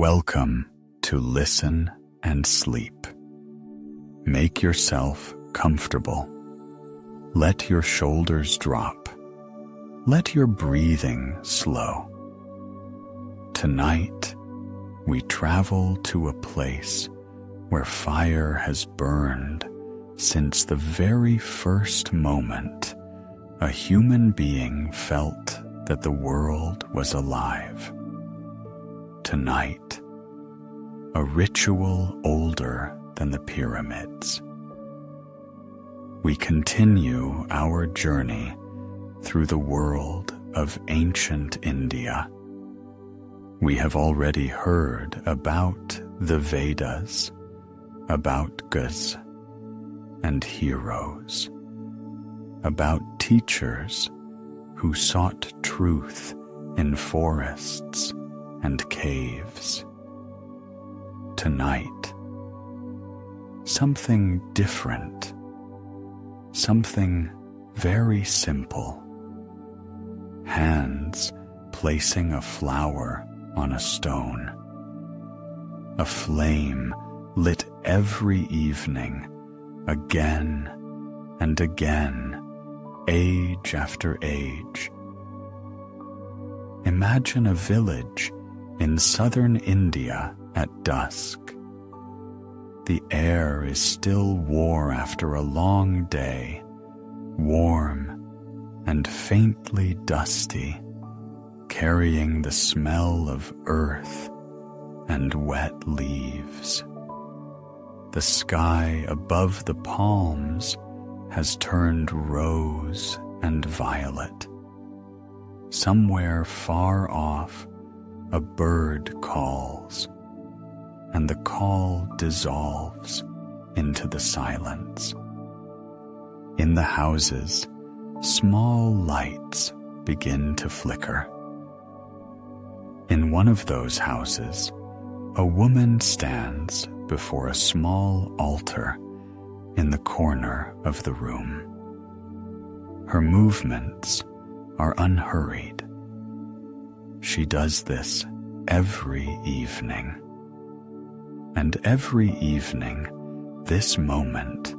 Welcome to Listen and Sleep. Make yourself comfortable. Let your shoulders drop. Let your breathing slow. Tonight, we travel to a place where fire has burned since the very first moment a human being felt that the world was alive. Tonight, a ritual older than the pyramids. We continue our journey through the world of ancient India. We have already heard about the Vedas, about gods and heroes, about teachers who sought truth in forests and caves. Tonight, something different, something very simple. Hands placing a flower on a stone. A flame lit every evening, again and again, age after age. Imagine a village in southern India at dusk. The air is still war after a long day, warm and faintly dusty, carrying the smell of earth and wet leaves. The sky above the palms has turned rose and violet. Somewhere far off, a bird calls, and the call dissolves into the silence. In the houses, small lights begin to flicker. In one of those houses, a woman stands before a small altar in the corner of the room. Her movements are unhurried. She does this every evening. And every evening, this moment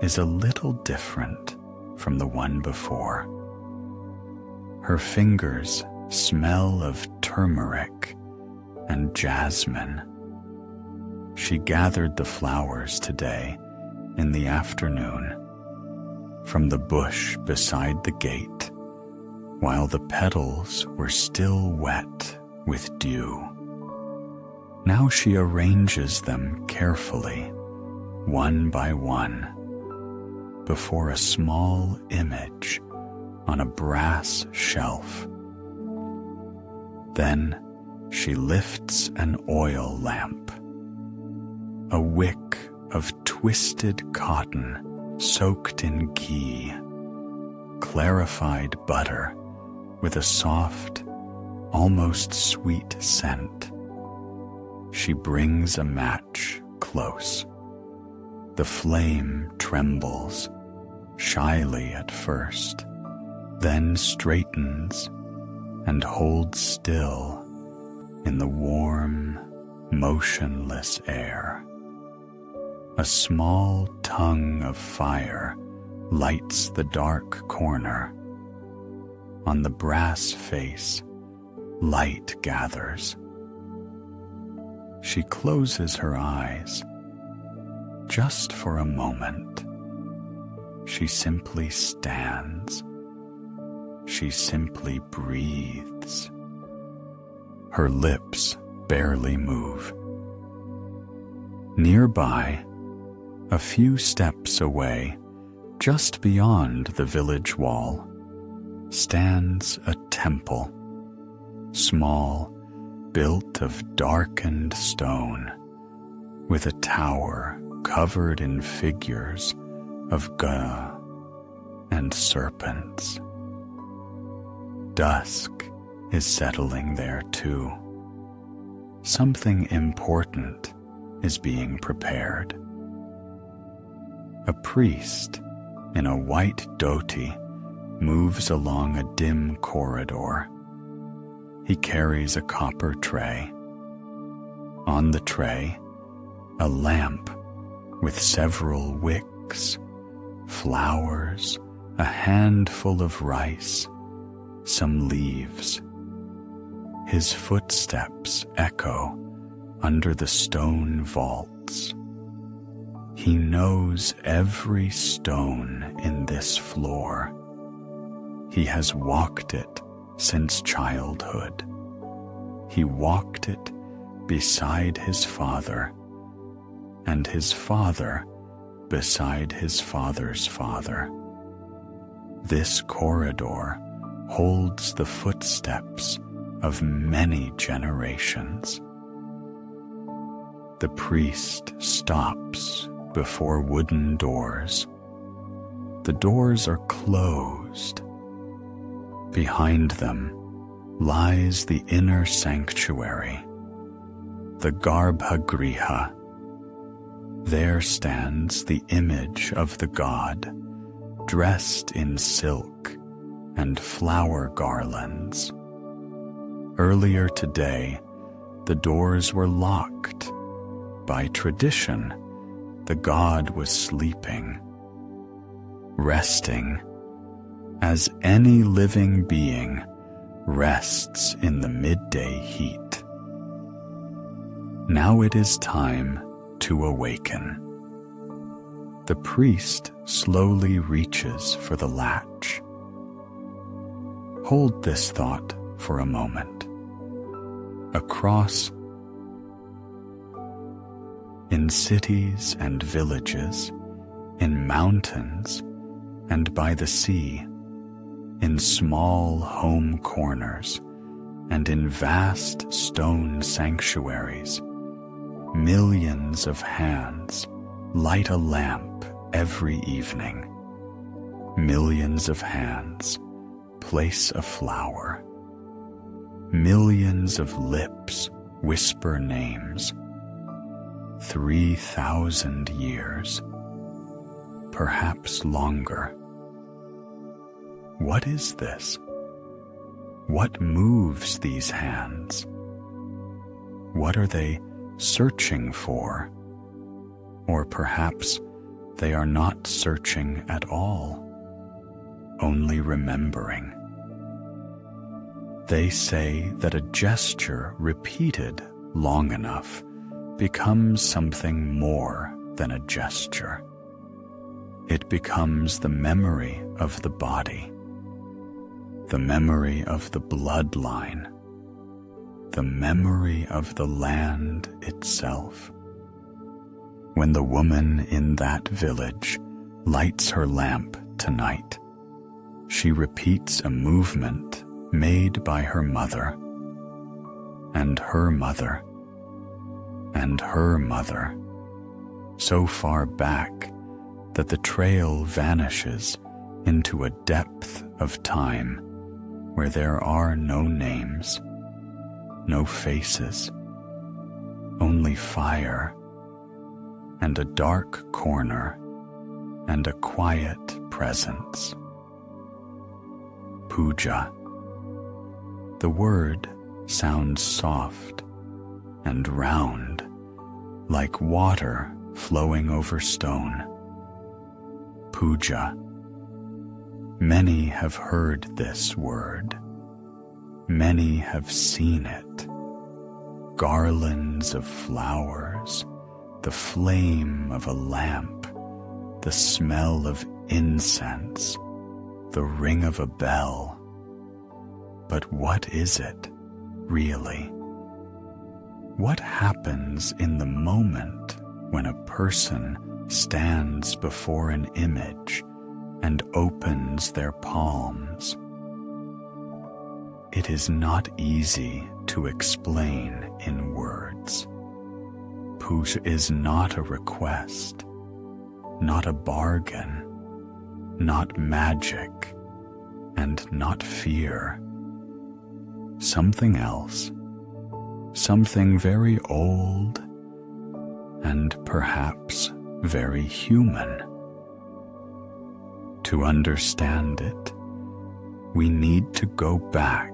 is a little different from the one before. Her fingers smell of turmeric and jasmine. She gathered the flowers today in the afternoon from the bush beside the gate, while the petals were still wet with dew. Now she arranges them carefully, one by one, before a small image on a brass shelf. Then she lifts an oil lamp, a wick of twisted cotton soaked in ghee, clarified butter with a soft, almost sweet scent. She brings a match close. The flame trembles, shyly at first, then straightens and holds still in the warm, motionless air. A small tongue of fire lights the dark corner. On the brass face, light gathers. She closes her eyes. Just for a moment, she simply stands. She simply breathes. Her lips barely move. Nearby, a few steps away, just beyond the village wall, stands a temple, small, built of darkened stone, with a tower covered in figures of Ga and serpents. Dusk is settling there too. Something important is being prepared. A priest in a white dhoti moves along a dim corridor. He carries a copper tray. on the tray a lamp with several wicks, flowers, a handful of rice, some leaves. His footsteps echo under the stone vaults. He knows every stone in this floor. He has walked it since childhood. He walked it beside his father, and his father beside his father's father. This corridor holds the footsteps of many generations. The priest stops before wooden doors. The doors are closed. Behind them lies the inner sanctuary, the Garbhagriha. There stands the image of the god, dressed in silk and flower garlands. Earlier today, the doors were locked. By tradition, the god was sleeping, resting, as any living being rests in the midday heat. Now it is time to awaken. The priest slowly reaches for the latch. Hold this thought for a moment. Across, in cities and villages, in mountains and by the sea, in small home corners and in vast stone sanctuaries, millions of hands light a lamp every evening. Millions of hands place a flower. Millions of lips whisper names. 3,000 years, perhaps longer. What is this? What moves these hands? What are they searching for? Or perhaps they are not searching at all, only remembering. They say that a gesture repeated long enough becomes something more than a gesture. It becomes the memory of the body, the memory of the bloodline, the memory of the land itself. When the woman in that village lights her lamp tonight, she repeats a movement made by her mother, and her mother, and her mother, so far back that the trail vanishes into a depth of time where there are no names, no faces, only fire, and a dark corner, and a quiet presence. Puja. The word sounds soft and round, like water flowing over stone. Puja. Many have heard this word. Many have seen it. Garlands of flowers, the flame of a lamp, the smell of incense, the ring of a bell. But what is it, really? What happens in the moment when a person stands before an image and opens their palms? It is not easy to explain in words. Puja is not a request, not a bargain, not magic, and not fear. Something else, something very old and perhaps very human. To understand it, we need to go back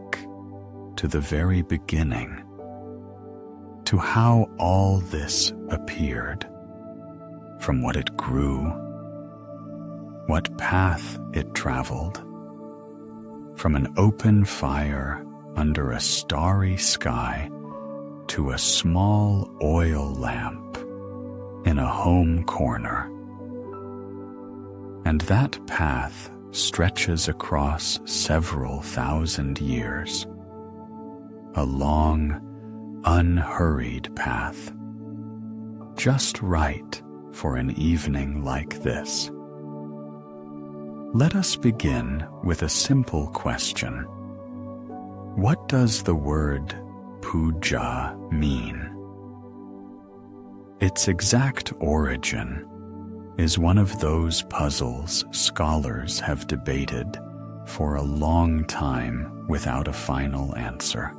to the very beginning, to how all this appeared, from what it grew, what path it traveled, from an open fire under a starry sky to a small oil lamp in a home corner. And that path stretches across several thousand years, a long, unhurried path, just right for an evening like this. Let us begin with a simple question. What does the word puja mean? Its exact origin is one of those puzzles scholars have debated for a long time without a final answer.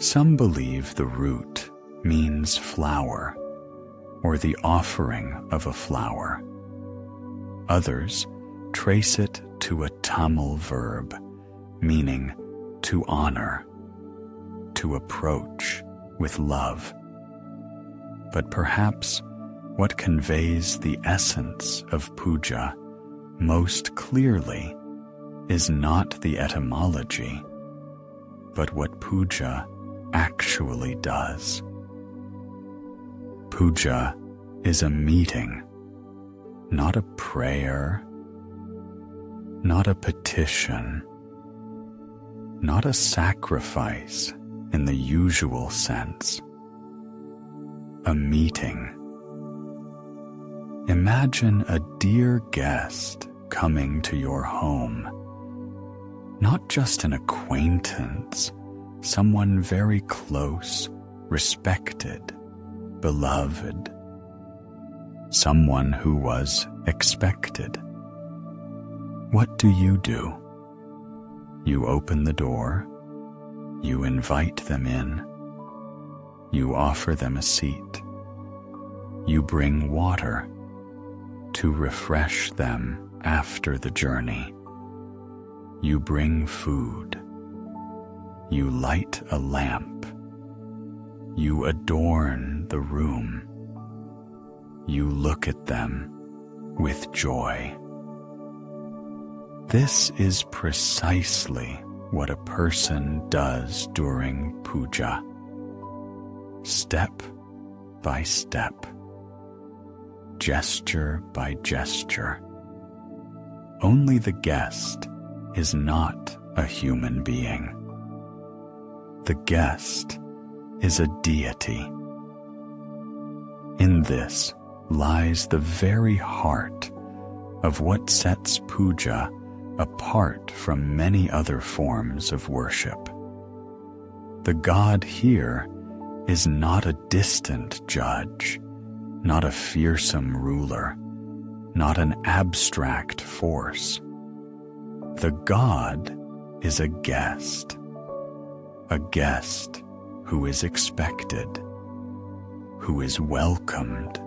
Some believe the root means flower, or the offering of a flower. Others trace it to a Tamil verb, meaning to honor, to approach with love. But perhaps what conveys the essence of puja most clearly is not the etymology, but what puja actually does. Puja is a meeting, not a prayer, not a petition, not a sacrifice in the usual sense. A meeting. Imagine a dear guest coming to your home, not just an acquaintance, someone very close, respected, beloved, someone who was expected. What do? You open the door, you invite them in, you offer them a seat, you bring water to refresh them after the journey, you bring food, you light a lamp, you adorn the room, you look at them with joy. This is precisely what a person does during puja. Step by step, gesture by gesture. Only the guest is not a human being. The guest is a deity. In this lies the very heart of what sets puja apart from many other forms of worship. The God here is not a distant judge, not a fearsome ruler, not an abstract force. The God is a guest who is expected, who is welcomed,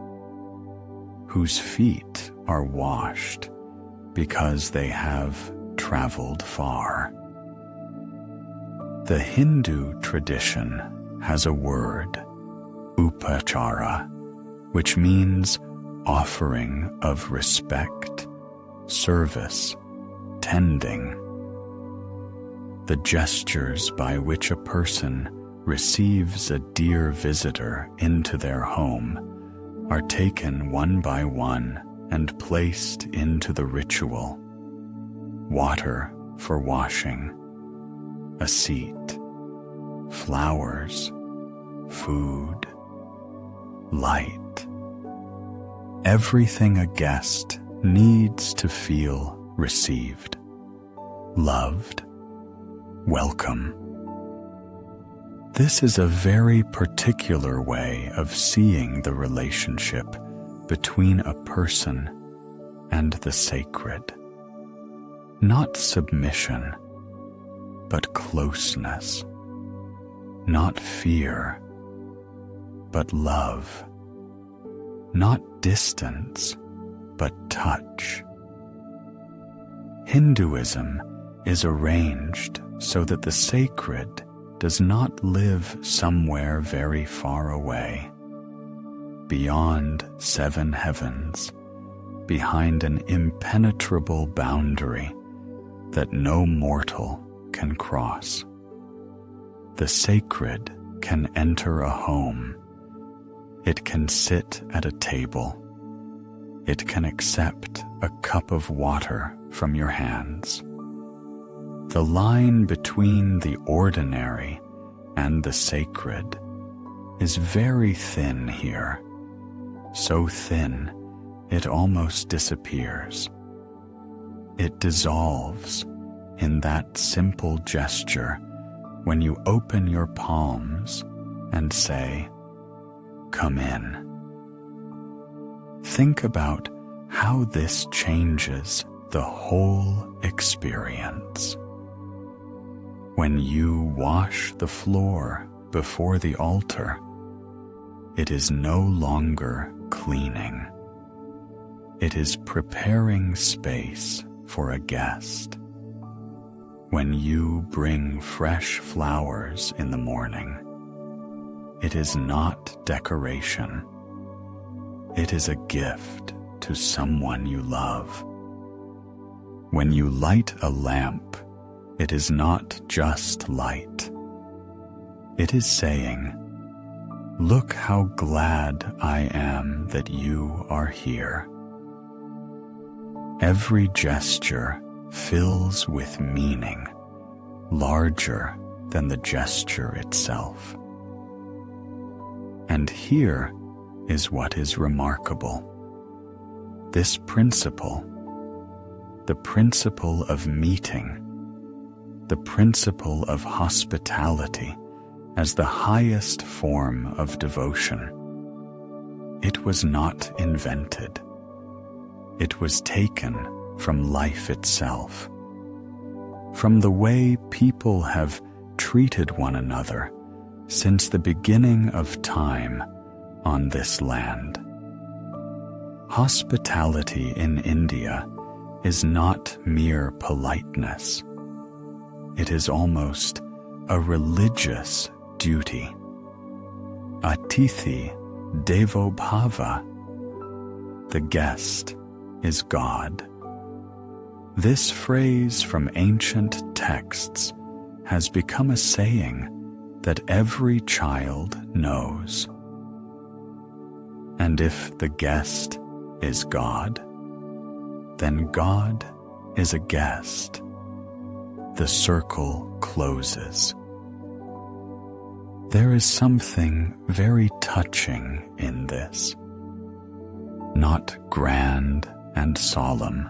whose feet are washed because they have traveled far. The Hindu tradition has a word, upachara, which means offering of respect, service, tending. The gestures by which a person receives a dear visitor into their home are taken one by one and placed into the ritual. Water for washing, a seat, flowers, food, light. Everything a guest needs to feel received, loved, welcome. This is a very particular way of seeing the relationship between a person and the sacred. Not submission, but closeness. Not fear, but love. Not distance, but touch. Hinduism is arranged so that the sacred does not live somewhere very far away, beyond 7 heavens, behind an impenetrable boundary that no mortal can cross. The sacred can enter a home. It can sit at a table. It can accept a cup of water from your hands. The line between the ordinary and the sacred is very thin here, so thin it almost disappears. It dissolves in that simple gesture when you open your palms and say, "Come in." Think about how this changes the whole experience. When you wash the floor before the altar, it is no longer cleaning. It is preparing space for a guest. When you bring fresh flowers in the morning, it is not decoration. It is a gift to someone you love. When you light a lamp, it is not just light. It is saying, "Look how glad I am that you are here." Every gesture fills with meaning, larger than the gesture itself. And here is what is remarkable. This principle, the principle of meeting, the principle of hospitality as the highest form of devotion, it was not invented. It was taken from life itself, from the way people have treated one another since the beginning of time on this land. Hospitality in India is not mere politeness. It is almost a religious duty. Atithi Devo Bhava. The guest is God. This phrase from ancient texts has become a saying that every child knows. And if the guest is God, then God is a guest. The circle closes. There is something very touching in this. Not grand and solemn,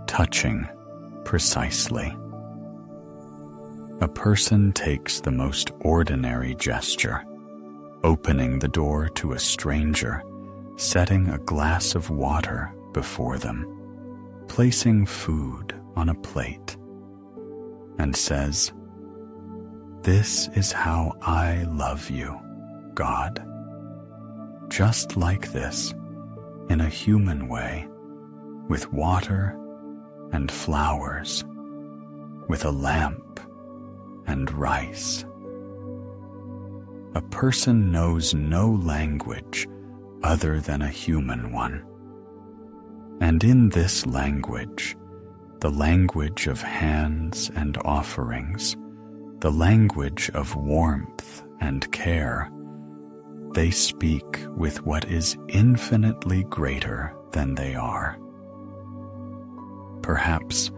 touching precisely. A person takes the most ordinary gesture, opening the door to a stranger, setting a glass of water before them, placing food on a plate, and says, "This is how I love you, God." Just like this, in a human way, with water and flowers, with a lamp and rice. A person knows no language other than a human one. And in this language, the language of hands and offerings, the language of warmth and care, they speak with what is infinitely greater than they are. Perhaps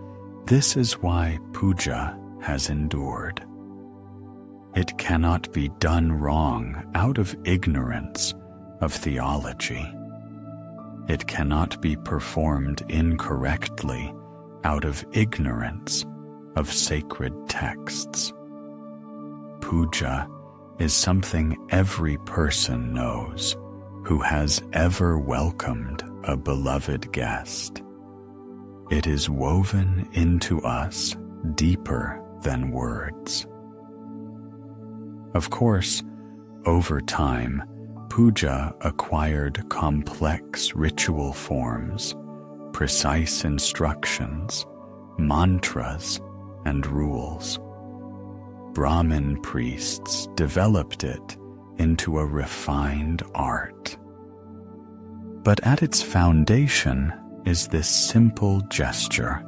this is why Puja has endured. It cannot be done wrong out of ignorance of theology. It cannot be performed incorrectly out of ignorance of sacred texts. Puja is something every person knows who has ever welcomed a beloved guest. It is woven into us deeper than words. Of course, over time, Puja acquired complex ritual forms, precise instructions, mantras, and rules. Brahmin priests developed it into a refined art. But at its foundation is this simple gesture.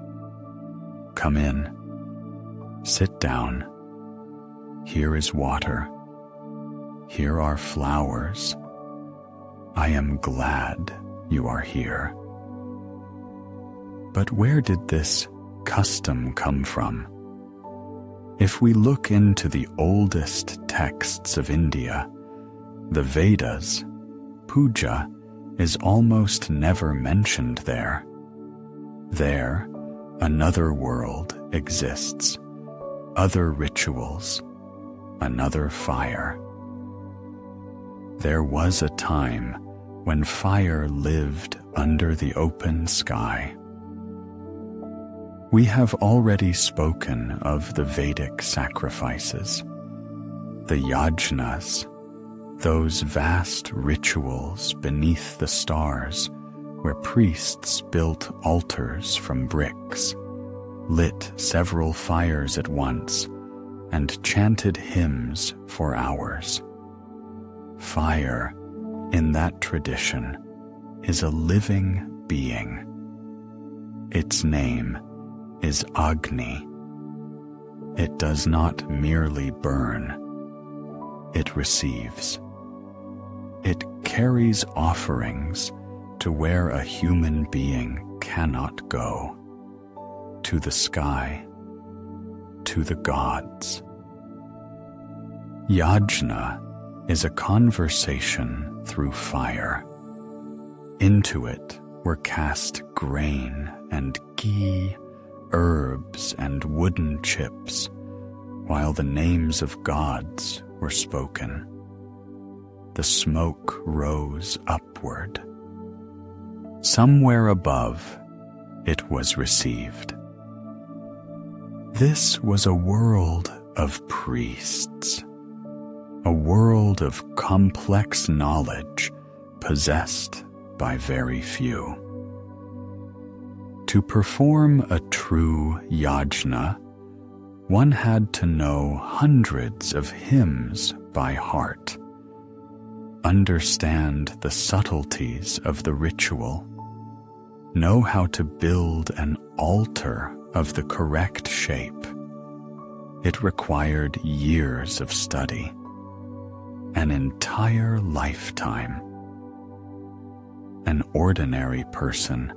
Come in, sit down. Here is water. Here are flowers. I am glad you are here. But where did this custom come from? If we look into the oldest texts of India, the Vedas, Puja is almost never mentioned there. There, another world exists, other rituals, another fire. There was a time when fire lived under the open sky. We have already spoken of the Vedic sacrifices, the yajnas, those vast rituals beneath the stars where priests built altars from bricks, lit several fires at once, and chanted hymns for hours. Fire, in that tradition, is a living being. Its name is Agni. It does not merely burn. It receives. It carries offerings to where a human being cannot go, to the sky, to the gods. Yajna is a conversation through fire. Into it were cast grain and ghee, herbs and wooden chips, while the names of gods were spoken. The smoke rose upward. Somewhere above, it was received. This was a world of priests, a world of complex knowledge possessed by very few. To perform a true yajna, one had to know hundreds of hymns by heart, understand the subtleties of the ritual, know how to build an altar of the correct shape. It required years of study, an entire lifetime. An ordinary person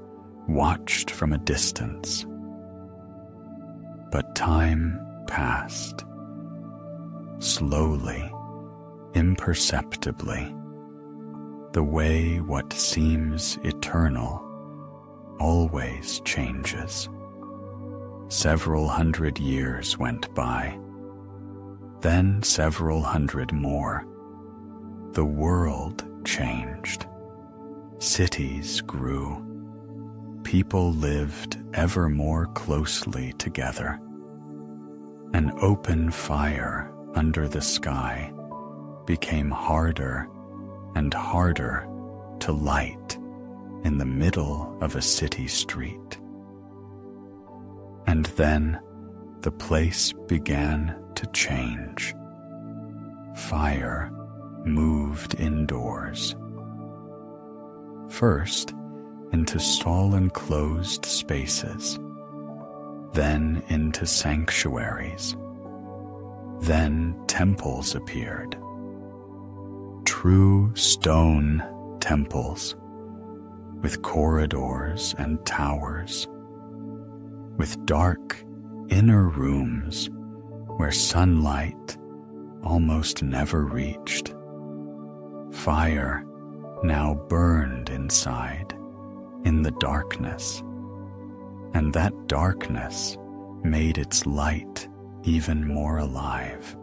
watched from a distance. But time passed, slowly, imperceptibly, the way what seems eternal always changes. Several hundred years went by, then several hundred more. The world changed. Cities grew. People lived ever more closely together. An open fire under the sky became harder and harder to light in the middle of a city street. And then the place began to change. Fire moved indoors. First, into stall-enclosed spaces, then into sanctuaries. Then temples appeared. True stone temples, with corridors and towers, with dark inner rooms where sunlight almost never reached. Fire now burned inside, in the darkness, and that darkness made its light even more alive.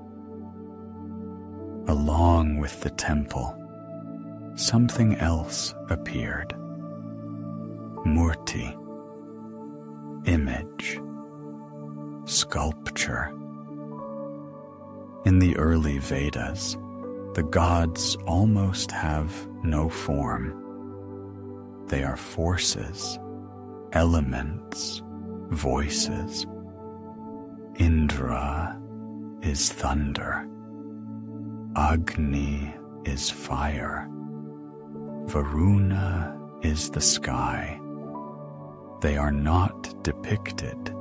Along with the temple, something else appeared. Murti, image, sculpture. In the early Vedas, the gods almost have no form. They are forces, elements, voices. Indra, is thunder. Agni is fire. Varuna is the sky. They are not depicted.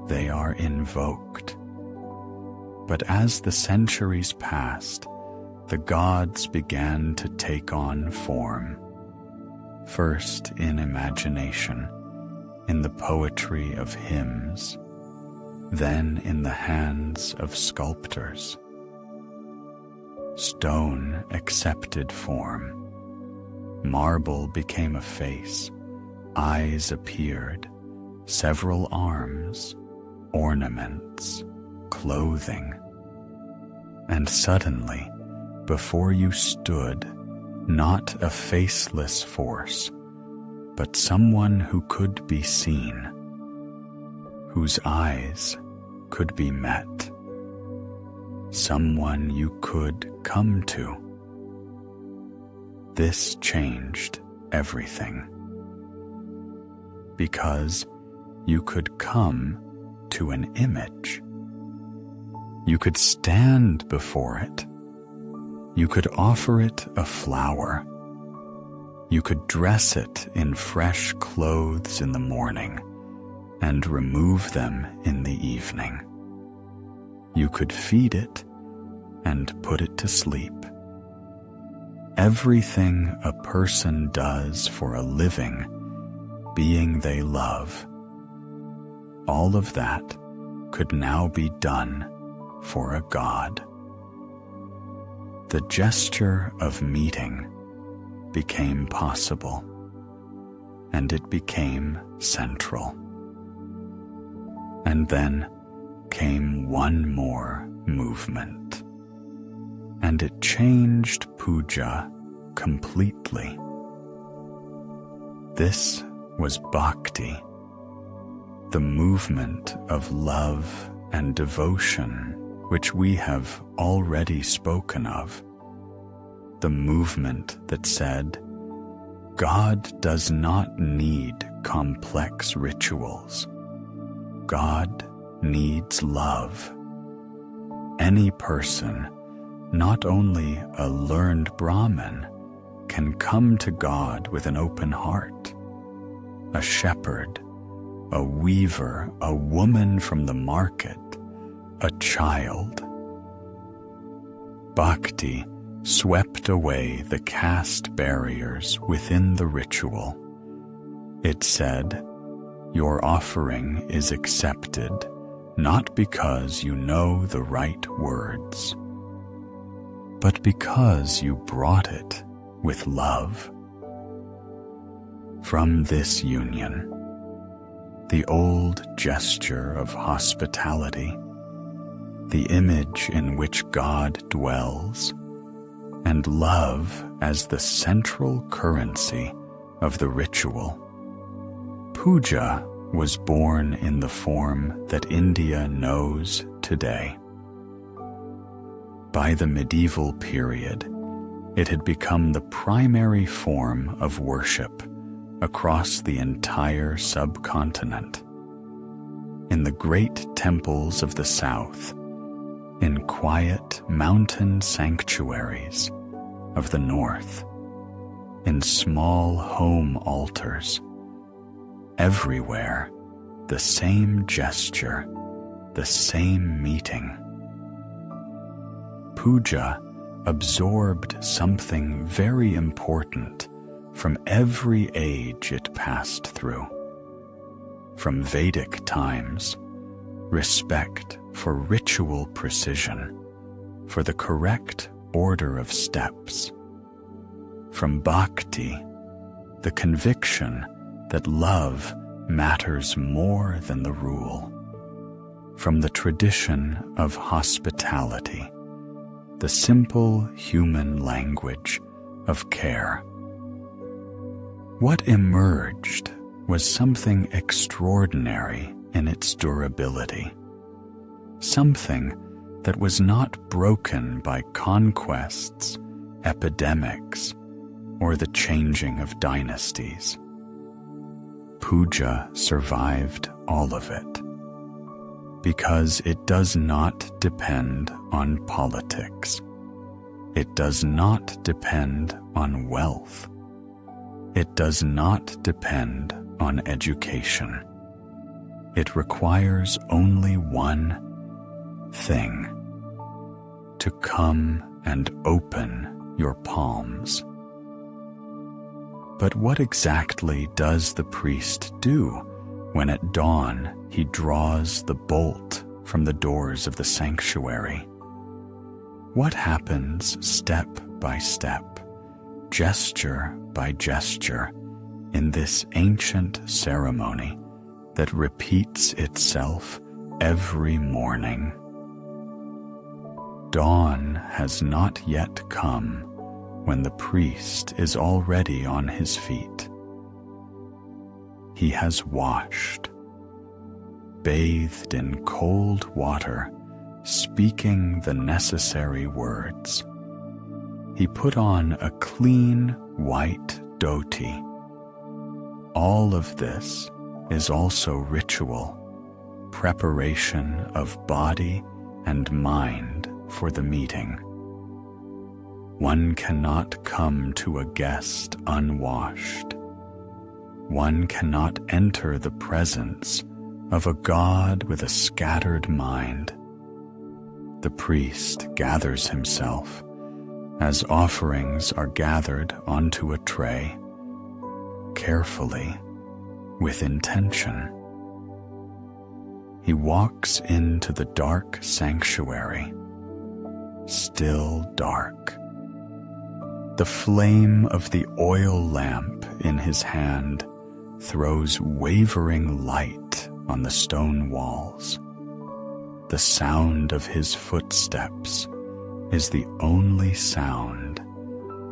They are invoked. But as the centuries passed, the gods began to take on form, first in imagination, in the poetry of hymns, then in the hands of sculptors. Stone accepted form. Marble became a face. Eyes appeared, several arms, ornaments, clothing. And suddenly, before you stood, not a faceless force, but someone who could be seen, whose eyes could be met, someone you could come to. This changed everything, because you could come to an image. You could stand before it. You could offer it a flower. You could dress it in fresh clothes in the morning and remove them in the evening. You could feed it and put it to sleep. Everything a person does for a living being they love, all of that could now be done for a god. The gesture of meeting became possible, and it became central. And then came one more movement, and it changed puja completely. This was bhakti, the movement of love and devotion which we have already spoken of, the movement that said, God does not need complex rituals. God needs love. Any person, not only a learned Brahmin, can come to God with an open heart. A shepherd, a weaver, a woman from the market, a child. Bhakti swept away the caste barriers within the ritual. It said, your offering is accepted not because you know the right words, but because you brought it with love. From this union, the old gesture of hospitality, the image in which God dwells, and love as the central currency of the ritual, puja was born in the form that India knows today. By the medieval period, it had become the primary form of worship across the entire subcontinent. In the great temples of the south, in quiet mountain sanctuaries of the north, in small home altars, everywhere the same gesture, the same meeting. Puja absorbed something very important from every age it passed through. From Vedic times, respect for ritual precision, for the correct order of steps. From bhakti, the conviction that love matters more than the rule. From the tradition of hospitality, the simple human language of care. What emerged was something extraordinary in its durability, something that was not broken by conquests, epidemics, or the changing of dynasties. Puja survived all of it. because it does not depend on politics. It does not depend on wealth. It does not depend on education. It requires only one thing: to come and open your palms. But what exactly does the priest do when at dawn he draws the bolt from the doors of the sanctuary? What happens step by step, gesture by gesture, in this ancient ceremony that repeats itself every morning? Dawn has not yet come when the priest is already on his feet. He has washed, bathed in cold water, speaking the necessary words. He put on a clean white dhoti. All of this is also ritual, preparation of body and mind for the meeting. One cannot come to a guest unwashed. One cannot enter the presence of a god with a scattered mind. The priest gathers himself as offerings are gathered onto a tray, carefully, with intention. He walks into the dark sanctuary, still dark. The flame of the oil lamp in his hand throws wavering light on the stone walls. The sound of his footsteps is the only sound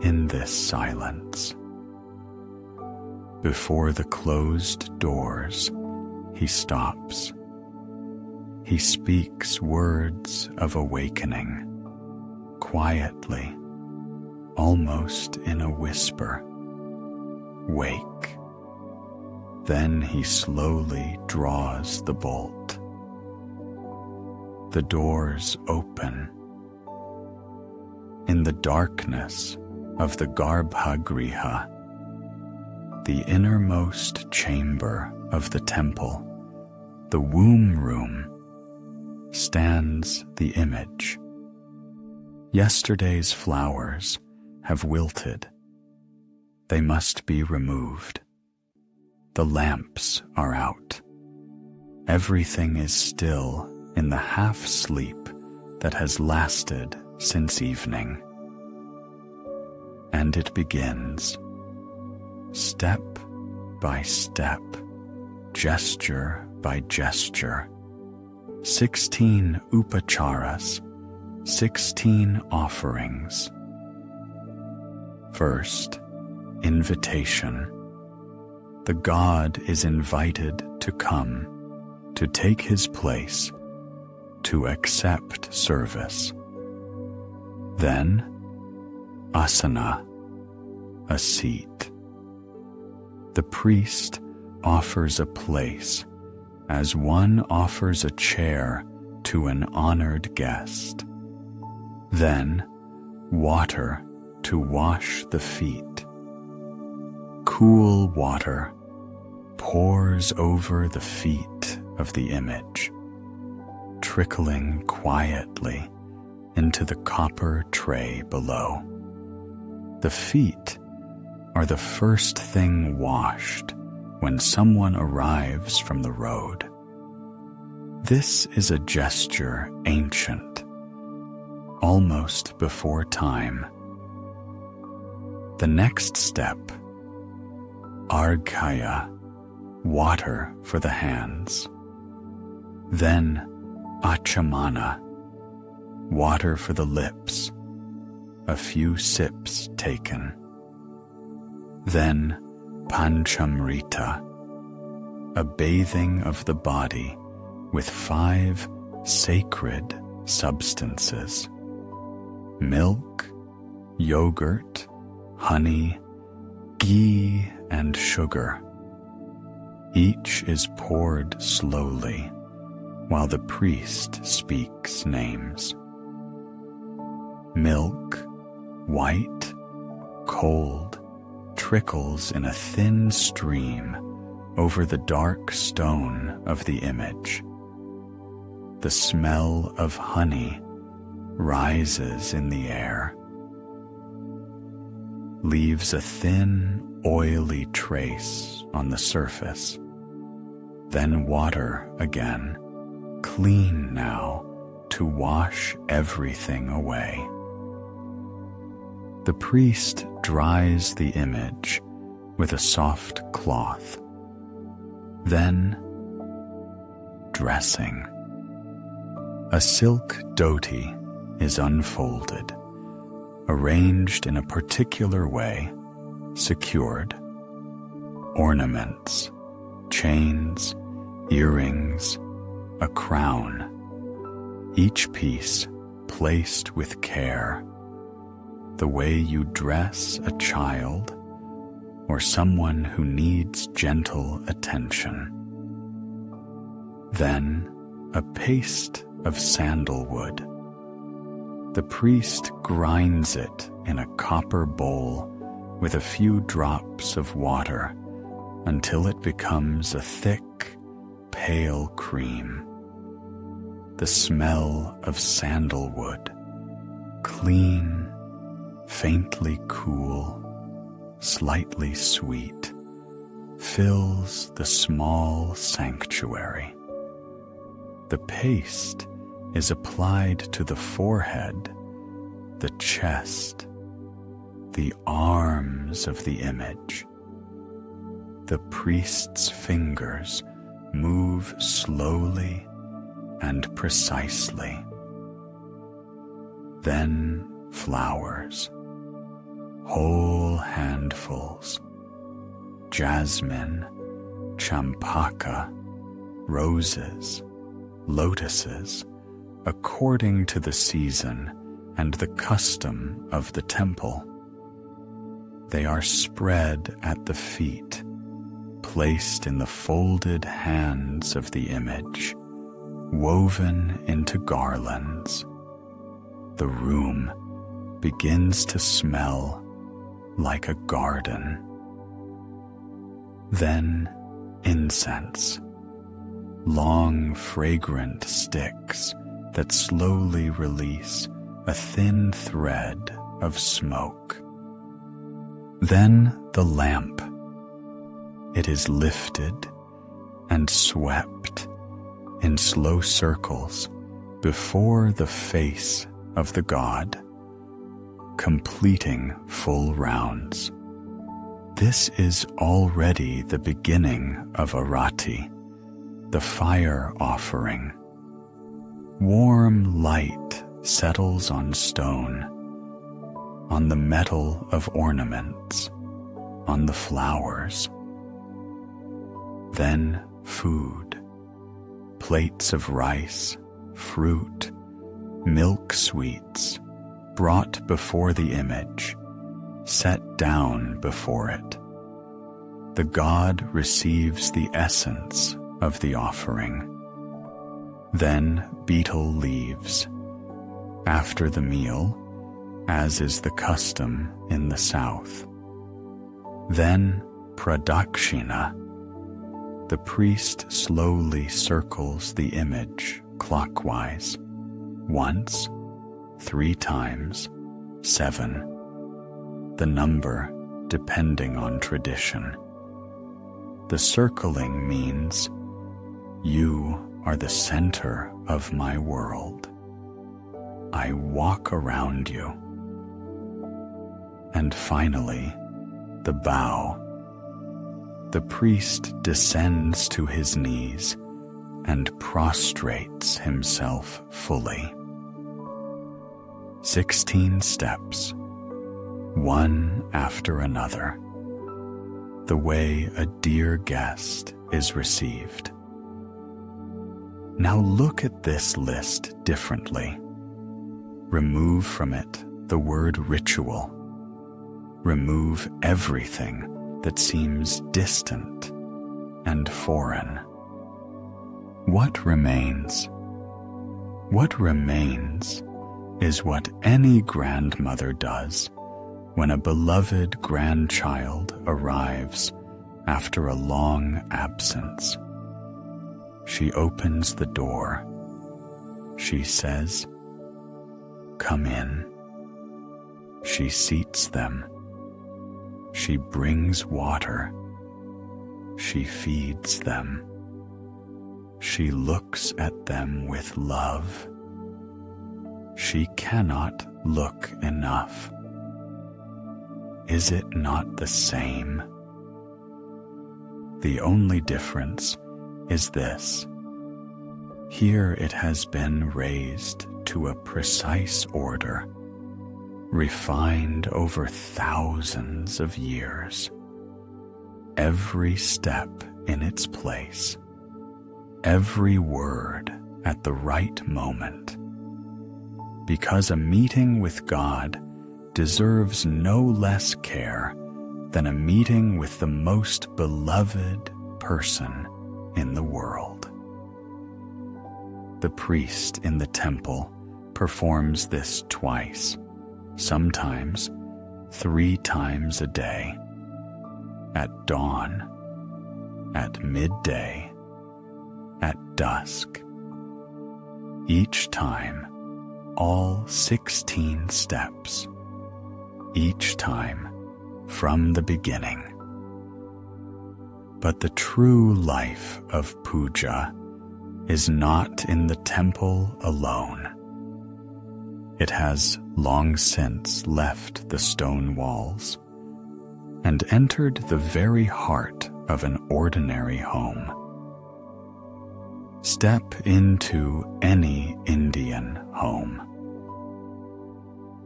in this silence. Before the closed doors, he stops. He speaks words of awakening, quietly, almost in a whisper. Wake. Then he slowly draws the bolt. The doors open. In the darkness of the Garbhagriha, the innermost chamber of the temple, the womb room, stands the image. Yesterday's flowers have wilted. They must be removed. The lamps are out. Everything is still in the half-sleep that has lasted since evening. And it begins, step by step, gesture by gesture, 16 upacharas, 16 offerings. First, invitation. The god is invited to come, to take his place, to accept service. Then, asana, a seat. The priest offers a place as one offers a chair to an honored guest. Then, water to wash the feet. Cool water pours over the feet of the image, trickling quietly into the copper tray below. The feet are the first thing washed when someone arrives from the road. This is a gesture ancient, almost before time. The next step, arghya, water for the hands. Then achamana, water for the lips, a few sips taken. Then panchamrita, a bathing of the body with 5 sacred substances: milk, yogurt, honey, ghee, and sugar. Each is poured slowly, while the priest speaks names. Milk, white, cold, trickles in a thin stream over the dark stone of the image. The smell of honey rises in the air, leaves a thin, oily trace on the surface, then water again, clean now to wash everything away. The priest dries the image with a soft cloth, then dressing. A silk dhoti is unfolded, arranged in a particular way, secured. Ornaments, chains, earrings, a crown, each piece placed with care, the way you dress a child or someone who needs gentle attention. Then a paste of sandalwood. The priest grinds it in a copper bowl with a few drops of water until it becomes a thick, pale cream. The smell of sandalwood, clean, faintly cool, slightly sweet, fills the small sanctuary. The paste is applied to the forehead, the chest, the arms of the image. The priest's fingers move slowly and precisely. Then flowers, whole handfuls, jasmine, champaka, roses, lotuses, according to the season and the custom of the temple. They are spread at the feet, placed in the folded hands of the image, woven into garlands. The room begins to smell like a garden. Then incense, long fragrant sticks that slowly release a thin thread of smoke. Then the lamp. It is lifted and swept in slow circles before the face of the god, completing full rounds. This is already the beginning of Arati, the fire offering. Warm light settles on stone, on the metal of ornaments, on the flowers. Then food, plates of rice, fruit, milk sweets, brought before the image, set down before it. The god receives the essence of the offering. Then betel leaves. After the meal, as is the custom in the south. Then pradakshina. The priest slowly circles the image clockwise, once, 3 times, 7, the number depending on tradition. The circling means, you are the center of my world. I walk around you. And finally, the bow. The priest descends to his knees and prostrates himself fully. 16 steps, one after another, the way a dear guest is received. Now look at this list differently. Remove from it the word ritual. Remove everything that seems distant and foreign. What remains? What remains is what any grandmother does when a beloved grandchild arrives after a long absence. She opens the door. She says, "Come in." She seats them. She brings water. She feeds them. She looks at them with love. She cannot look enough. Is it not the same? The only difference is this. Here it has been raised to a precise order, refined over thousands of years. Every step in its place, every word at the right moment. Because a meeting with God deserves no less care than a meeting with the most beloved person in the world. The priest in the temple performs this twice, sometimes 3 times a day, at dawn, at midday, at dusk. Each time, all 16 steps, each time from the beginning. But the true life of Puja is not in the temple alone. It has long since left the stone walls and entered the very heart of an ordinary home. Step into any Indian home.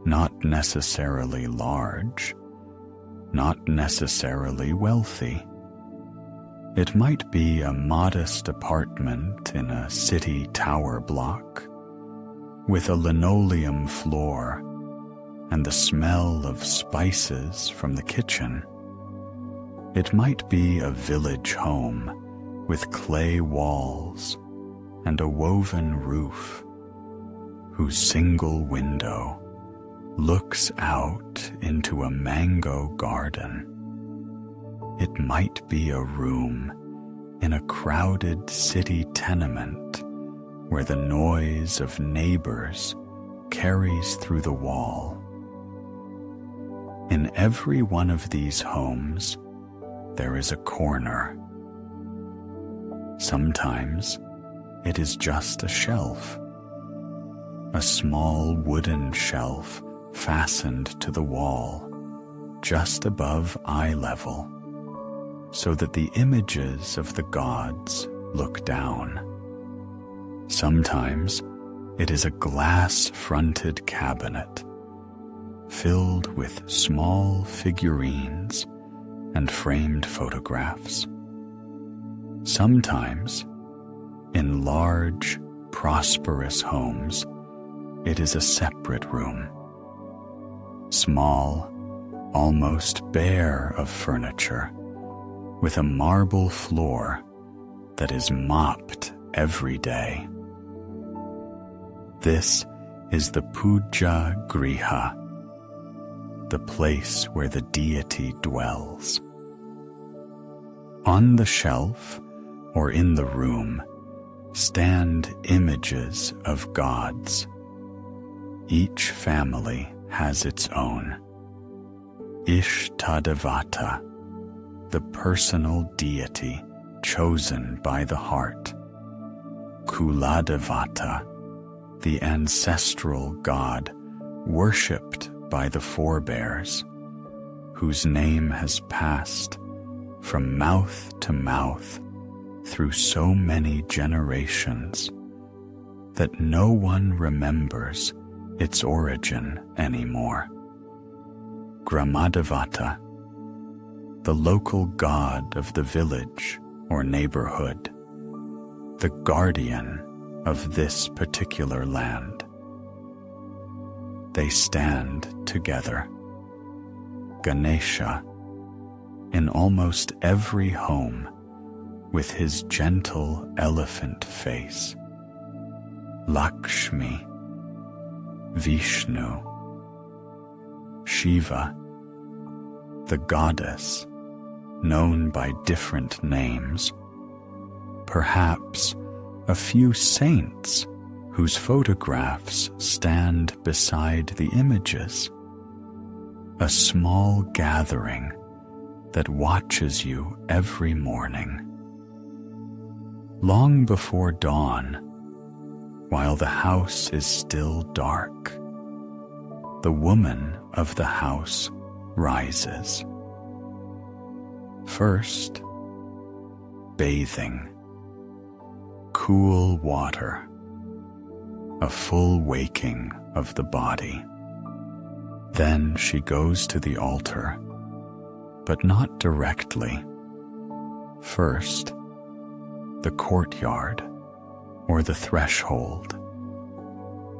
Not necessarily large, not necessarily wealthy. It might be a modest apartment in a city tower block, with a linoleum floor and the smell of spices from the kitchen. It might be a village home with clay walls and a woven roof, whose single window looks out into a mango garden. It might be a room in a crowded city tenement where the noise of neighbors carries through the wall. In every one of these homes, there is a corner. Sometimes it is just a shelf, a small wooden shelf fastened to the wall, just above eye level, so that the images of the gods look down. Sometimes it is a glass-fronted cabinet filled with small figurines and framed photographs. Sometimes, in large, prosperous homes, it is a separate room, small, almost bare of furniture, with a marble floor that is mopped every day. This is the Puja Griha, the place where the deity dwells. On the shelf or in the room stand images of gods. Each family has its own. Ishtadevata, the personal deity chosen by the heart. Kuladevata, the ancestral god worshipped by the forebears, whose name has passed from mouth to mouth through so many generations that no one remembers its origin anymore. Gramadevata, the local god of the village or neighborhood, the guardian of this particular land. They stand together. Ganesha, in almost every home, with his gentle elephant face, Lakshmi, Vishnu, Shiva, the goddess, known by different names, perhaps a few saints whose photographs stand beside the images, a small gathering that watches you every morning. Long before dawn, while the house is still dark, the woman of the house rises. First, bathing, cool water, a full waking of the body. Then she goes to the altar, but not directly. First, the courtyard or the threshold.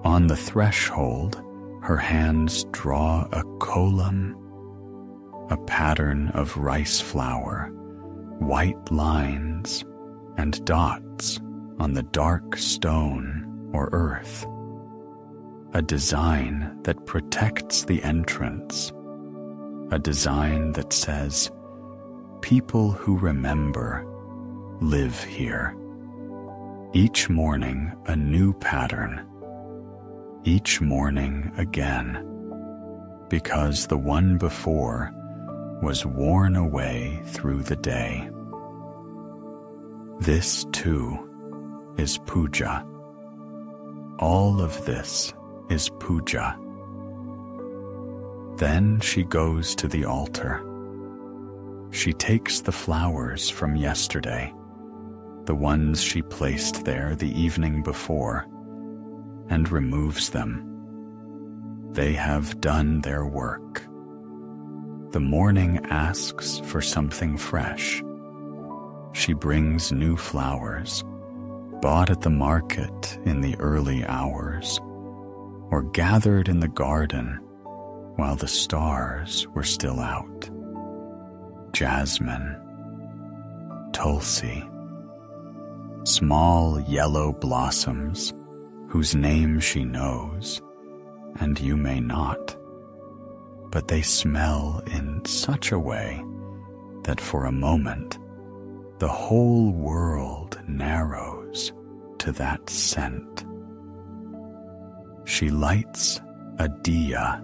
On the threshold, her hands draw a kolam, a pattern of rice flour, white lines and dots on the dark stone or earth, a design that protects the entrance, a design that says, "People who remember live here." Each morning a new pattern, each morning again, because the one before was worn away through the day. This too is puja. All of this is puja. Then she goes to the altar. She takes the flowers from yesterday, the ones she placed there the evening before, and removes them. They have done their work. The morning asks for something fresh. She brings new flowers, bought at the market in the early hours, or gathered in the garden while the stars were still out. Jasmine, tulsi, small yellow blossoms whose name she knows, and you may not, but they smell in such a way that for a moment the whole world narrows to that scent. She lights a diya,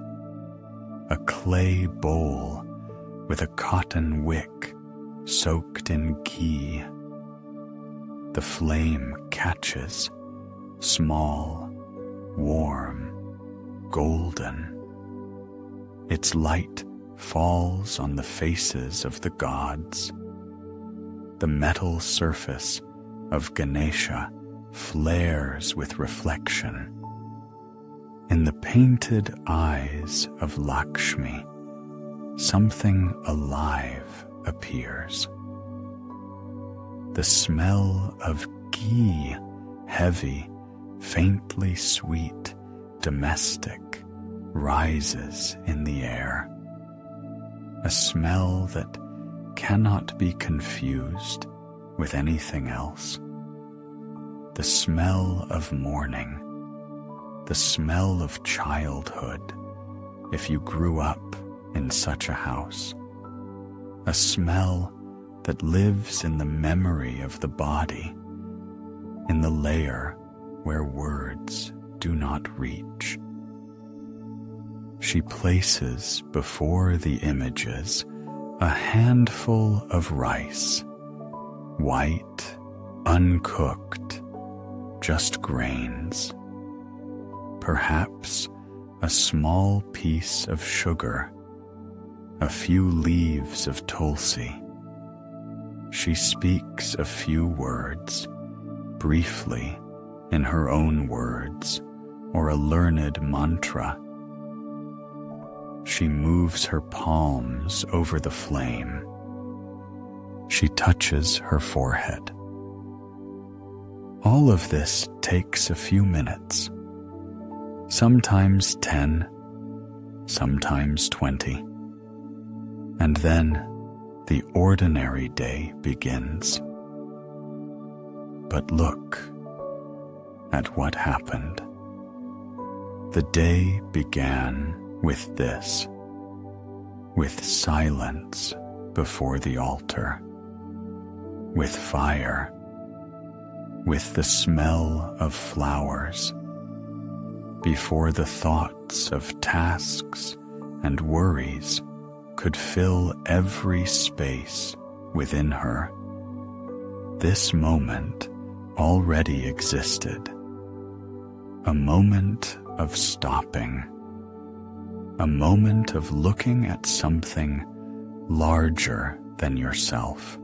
a clay bowl with a cotton wick soaked in ghee. The flame catches, small, warm, golden. Its light falls on the faces of the gods. The metal surface of Ganesha flares with reflection. In the painted eyes of Lakshmi, something alive appears. The smell of ghee, heavy, faintly sweet, domestic, rises in the air. A smell that cannot be confused with anything else. The smell of morning, the smell of childhood, if you grew up in such a house. A smell that lives in the memory of the body, in the layer where words do not reach. She places before the images a handful of rice, white, uncooked, just grains. Perhaps a small piece of sugar, a few leaves of tulsi. She speaks a few words, briefly, in her own words, or a learned mantra. She moves her palms over the flame. She touches her forehead. All of this takes a few minutes, sometimes 10, sometimes 20. And then the ordinary day begins. but look at what happened. The day began with this, with silence before the altar, with fire, with the smell of flowers, before the thoughts of tasks and worries could fill every space within her. This moment already existed, a moment of stopping, a moment of looking at something larger than yourself.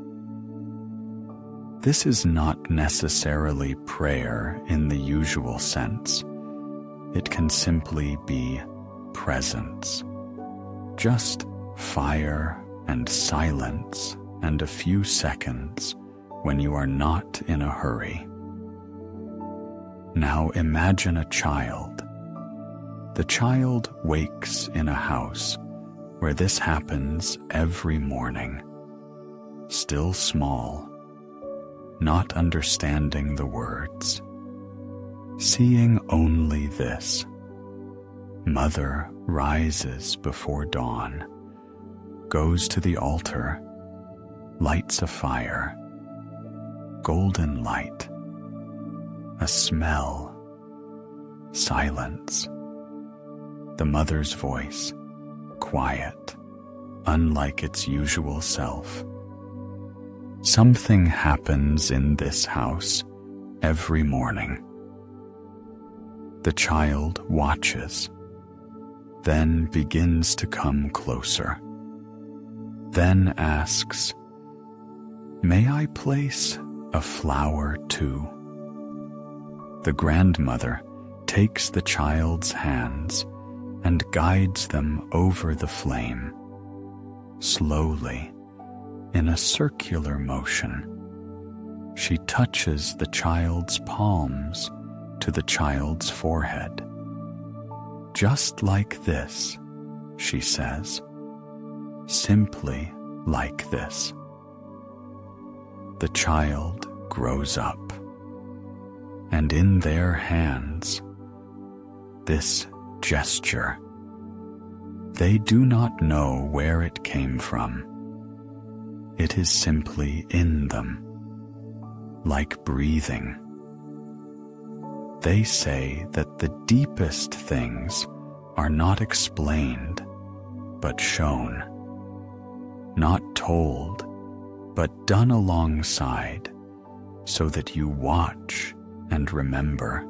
This is not necessarily prayer in the usual sense. It can simply be presence, just fire and silence and a few seconds when you are not in a hurry. Now imagine a child. The child wakes in a house where this happens every morning, still small, not understanding the words, seeing only this. Mother rises before dawn, goes to the altar, lights a fire, golden light, a smell, silence. The mother's voice, quiet, unlike its usual self. Something happens in this house every morning. The child watches, then begins to come closer, then asks, "May I place a flower too?" The grandmother takes the child's hands and guides them over the flame, slowly, in a circular motion. She touches the child's palms to the child's forehead. "Just like this," she says, "simply like this." The child grows up, and in their hands, this gesture. They do not know where it came from. It is simply in them, like breathing. They say that the deepest things are not explained, but shown, not told, but done alongside, so that you watch and remember,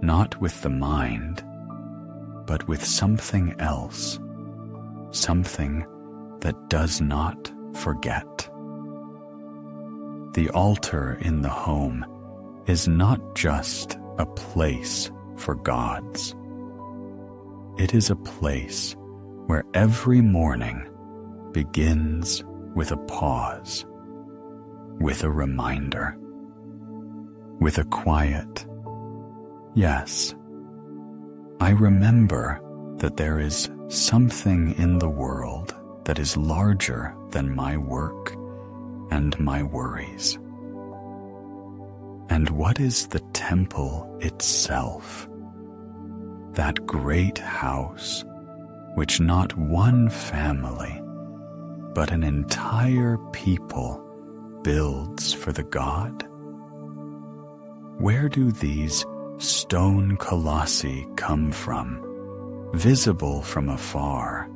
not with the mind, but with something else, something that does not forget. The altar in the home is not just a place for gods. It is a place where every morning begins with a pause, with a reminder, with a quiet, "Yes, I remember that there is something in the world that is larger than my work and my worries." And what is the temple itself? That great house which not one family, but an entire people builds for the god? Where do these stone colossi come from, visible from afar,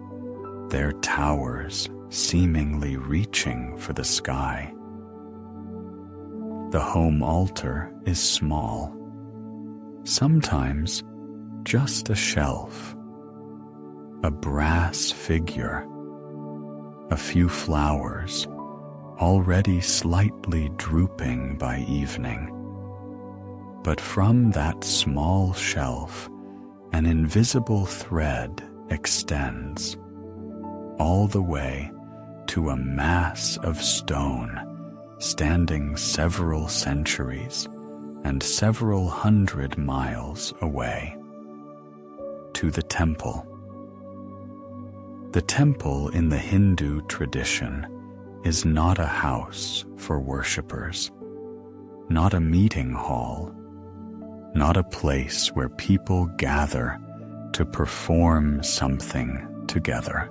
their towers seemingly reaching for the sky? The home altar is small, sometimes just a shelf, a brass figure, a few flowers already slightly drooping by evening. But from that small shelf, an invisible thread extends all the way to a mass of stone standing several centuries and several 100 miles away, to the temple. The temple in the Hindu tradition is not a house for worshippers, not a meeting hall, not a place where people gather to perform something together.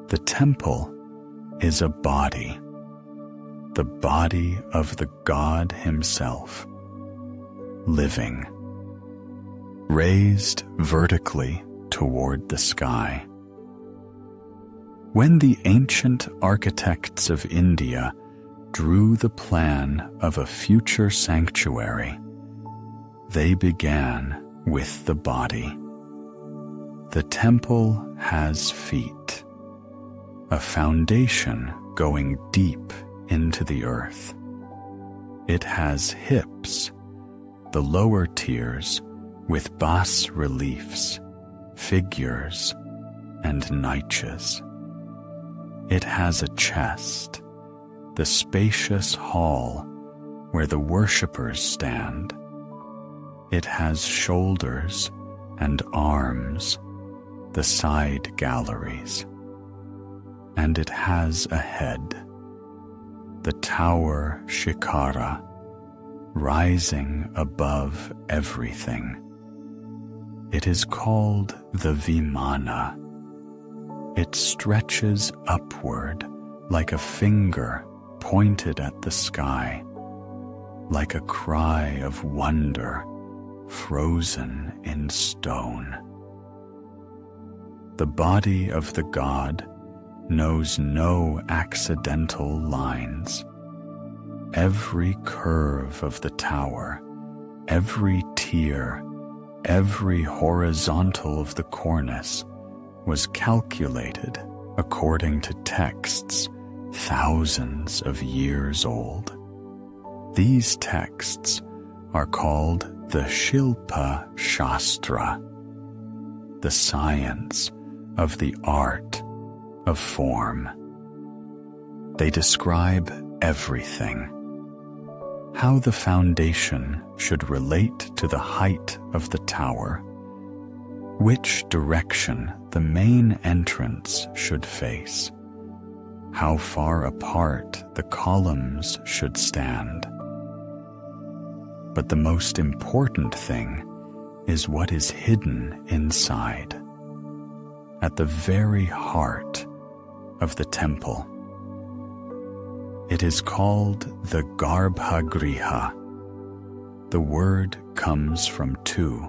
The temple is a body, the body of the God himself, living, raised vertically toward the sky. When the ancient architects of India drew the plan of a future sanctuary, they began with the body. The temple has feet, a foundation going deep into the earth. It has hips, the lower tiers with bas reliefs, figures, and niches. It has a chest, the spacious hall where the worshippers stand. It has shoulders and arms, the side galleries. And it has a head, the tower Shikara, rising above everything. It is called the Vimana. It stretches upward like a finger pointed at the sky, like a cry of wonder frozen in stone. The body of the god knows no accidental lines. Every curve of the tower, every tier, every horizontal of the cornice was calculated according to texts thousands of years old. These texts are called the Shilpa Shastra, the science of the art of form. They describe everything: how the foundation should relate to the height of the tower, which direction the main entrance should face, how far apart the columns should stand. But the most important thing is what is hidden inside, at the very heart of the temple. It is called the Garbhagriha. The word comes from two: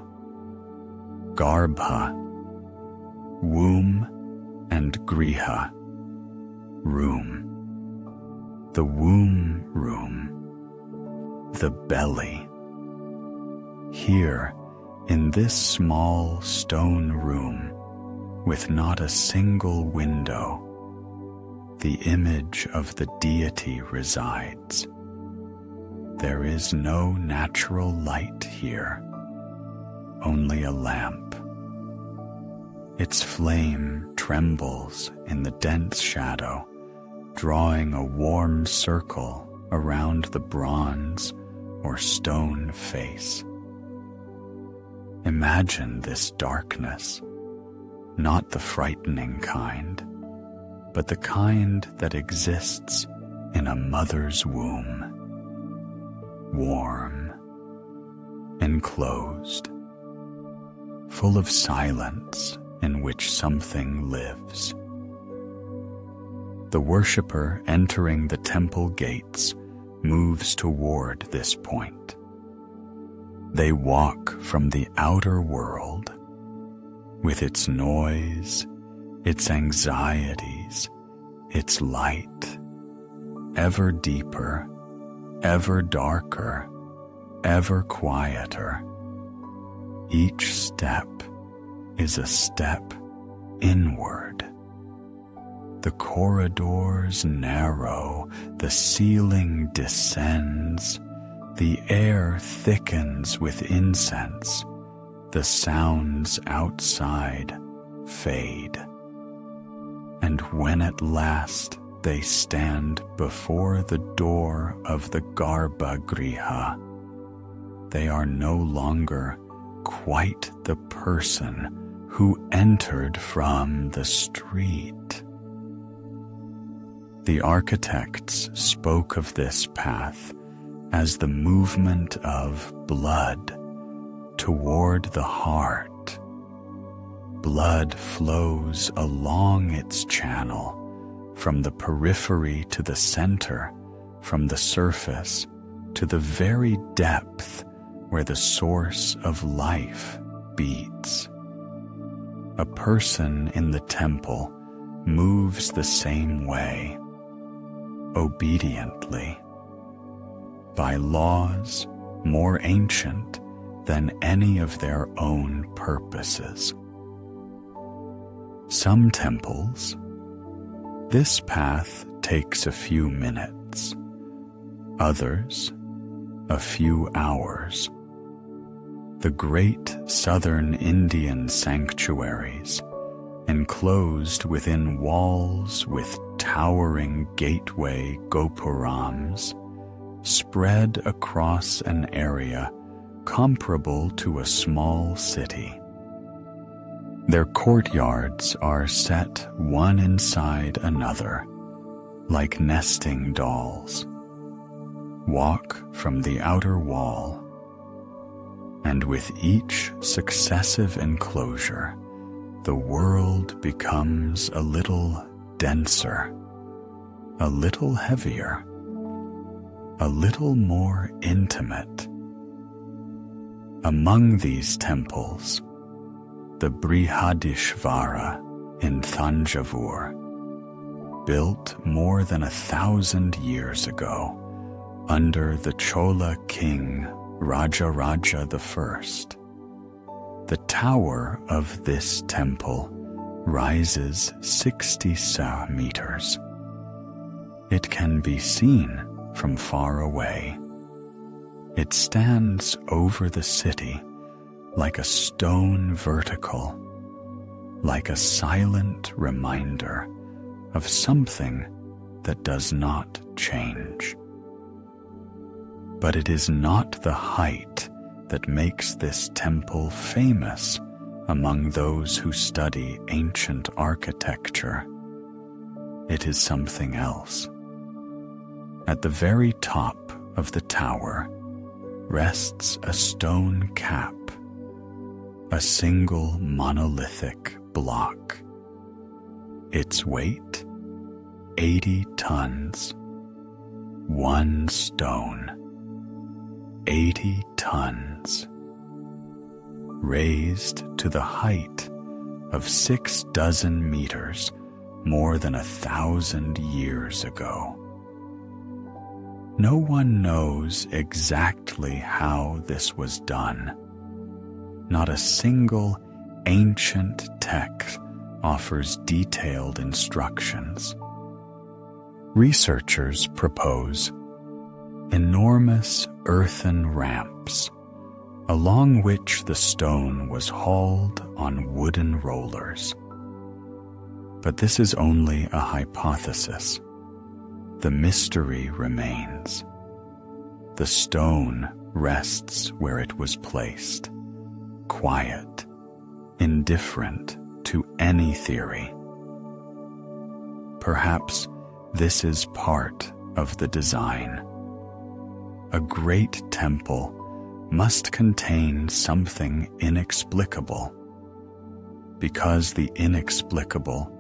Garbha, womb, and Griha, room. The womb room, the belly. Here, in this small stone room, with not a single window, the image of the deity resides. There is no natural light here, only a lamp. Its flame trembles in the dense shadow, drawing a warm circle around the bronze or stone face. Imagine this darkness, not the frightening kind, but the kind that exists in a mother's womb, warm, enclosed, full of silence in which something lives. The worshipper entering the temple gates moves toward this point. They walk from the outer world, with its noise, its anxieties, its light, ever deeper, ever darker, ever quieter. Each step is a step inward. The corridors narrow, the ceiling descends, the air thickens with incense, the sounds outside fade. And when at last they stand before the door of the Garbhagriha, they are no longer quite the person who entered from the street. The architects spoke of this path as the movement of blood toward the heart. Blood flows along its channel, from the periphery to the center, from the surface to the very depth where the source of life beats. A person in the temple moves the same way, obediently, by laws more ancient than any of their own purposes. Some temples, this path takes a few minutes, others, a few hours. The great southern Indian sanctuaries, enclosed within walls with towering gateway gopurams, spread across an area comparable to a small city. Their courtyards are set one inside another, like nesting dolls. Walk from the outer wall, and with each successive enclosure, the world becomes a little denser, a little heavier, a little more intimate. Among these temples, the Brihadishvara in Thanjavur, built more than 1,000 years ago under the Chola king Rajaraja I. The tower of this temple rises 60 meters. It can be seen from far away. It stands over the city like a stone vertical, like a silent reminder of something that does not change. But it is not the height that makes this temple famous among those who study ancient architecture. It is something else. At the very top of the tower rests a stone cap, a single monolithic block. Its weight, 80 tons. One stone, 80 tons. Raised to the height of 6 meters more than 1,000 years ago. No one knows exactly how this was done. Not a single ancient text offers detailed instructions. Researchers propose enormous earthen ramps along which the stone was hauled on wooden rollers. But this is only a hypothesis. The mystery remains. The stone rests where it was placed, quiet, indifferent to any theory. Perhaps this is part of the design. A great temple must contain something inexplicable, because the inexplicable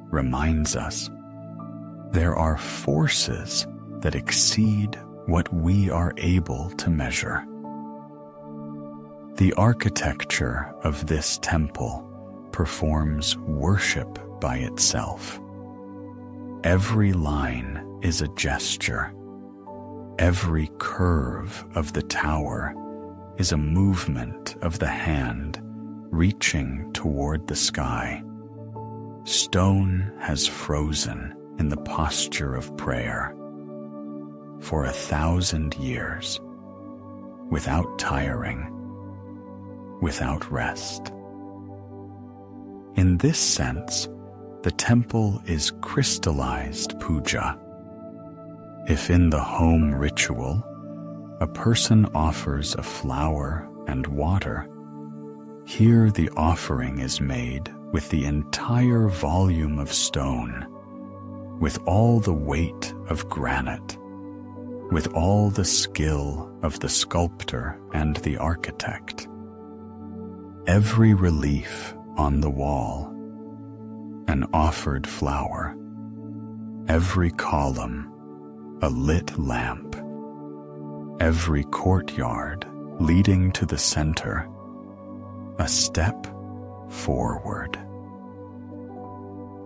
reminds us there are forces that exceed what we are able to measure. The architecture of this temple performs worship by itself. Every line is a gesture. Every curve of the tower is a movement of the hand reaching toward the sky. Stone has frozen in the posture of prayer for 1,000 years, without tiring, without rest. In this sense, the temple is crystallized puja. If in the home ritual, a person offers a flower and water, here the offering is made with the entire volume of stone, with all the weight of granite, with all the skill of the sculptor and the architect. Every relief on the wall, an offered flower, every column, a lit lamp, every courtyard leading to the center, a step forward.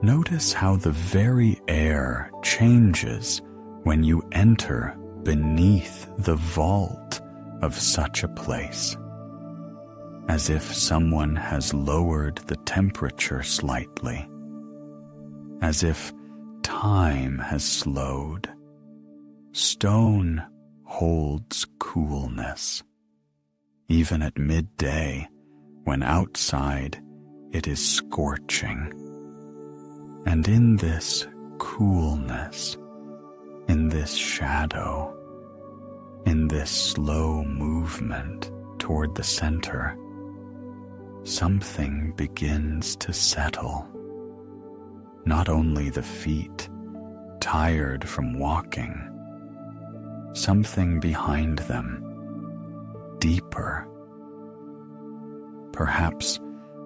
Notice how the very air changes when you enter beneath the vault of such a place, as if someone has lowered the temperature slightly, as if time has slowed. Stone holds coolness, even at midday when outside it is scorching. And in this coolness, in this shadow, in this slow movement toward the center, something begins to settle. Not only the feet, tired from walking, something behind them, deeper. Perhaps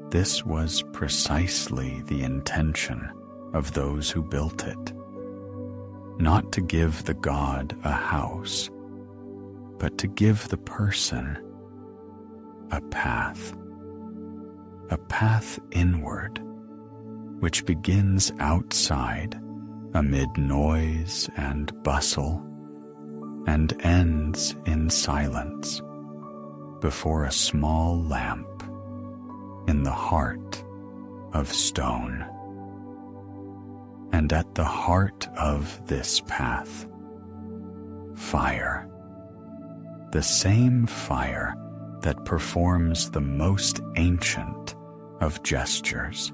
this was precisely the intention of those who built it. Not to give the god a house, but to give the person a path inward, which begins outside amid noise and bustle and ends in silence before a small lamp in the heart of stone. And at the heart of this path, fire, the same fire that performs the most ancient of gestures.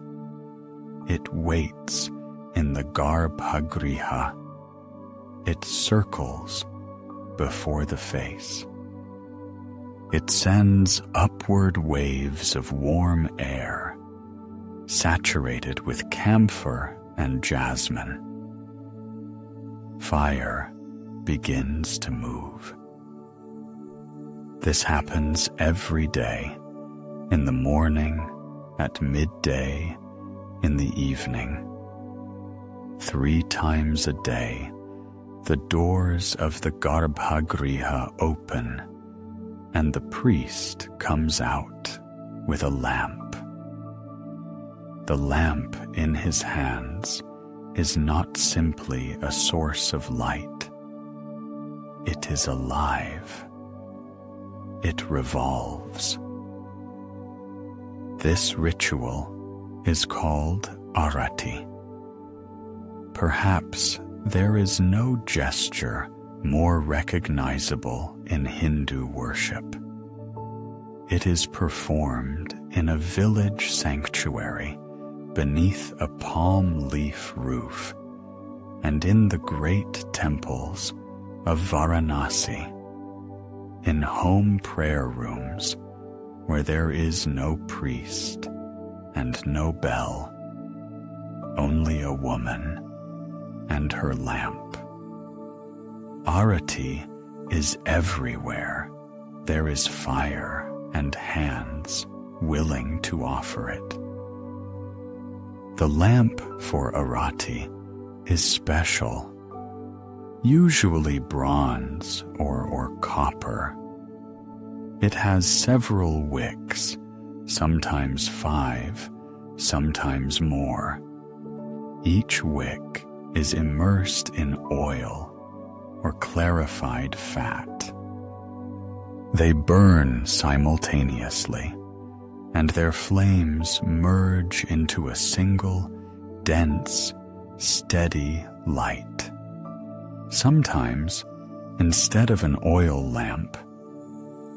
It waits in the garbhagriha. It circles before the face. It sends upward waves of warm air, saturated with camphor and jasmine. Fire begins to move. This happens every day, in the morning, at midday, in the evening. 3 times a day, the doors of the garbhagriha open, and the priest comes out with a lamp. The lamp in his hands is not simply a source of light. It is alive. It revolves. This ritual is called Arati. Perhaps there is no gesture more recognizable in Hindu worship. It is performed in a village sanctuary beneath a palm leaf roof and in the great temples of Varanasi, in home prayer rooms where there is no priest and no bell, only a woman and her lamp. Arati is everywhere. There is fire and hands willing to offer it. The lamp for Arati is special, usually bronze or copper. It has several wicks, sometimes 5, sometimes more. Each wick is immersed in oil or clarified fat. They burn simultaneously, and their flames merge into a single, dense, steady light. Sometimes, instead of an oil lamp,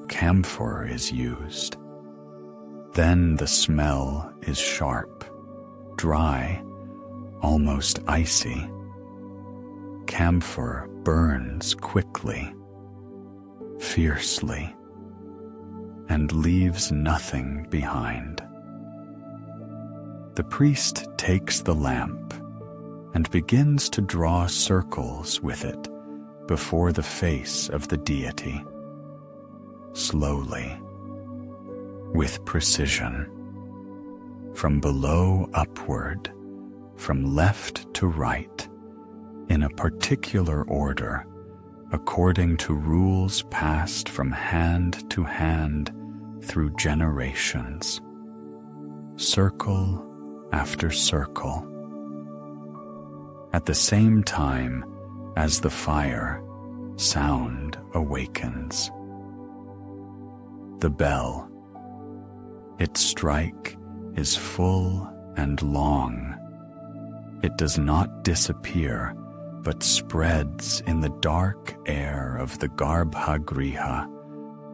camphor is used. Then the smell is sharp, dry, almost icy. Camphor burns quickly, fiercely, and leaves nothing behind. The priest takes the lamp and begins to draw circles with it before the face of the deity, slowly, with precision, from below upward, from left to right, in a particular order, according to rules passed from hand to hand through generations, circle after circle. At the same time as the fire, sound awakens. The bell, its strike is full and long. It does not disappear, but spreads in the dark air of the Garbhagriha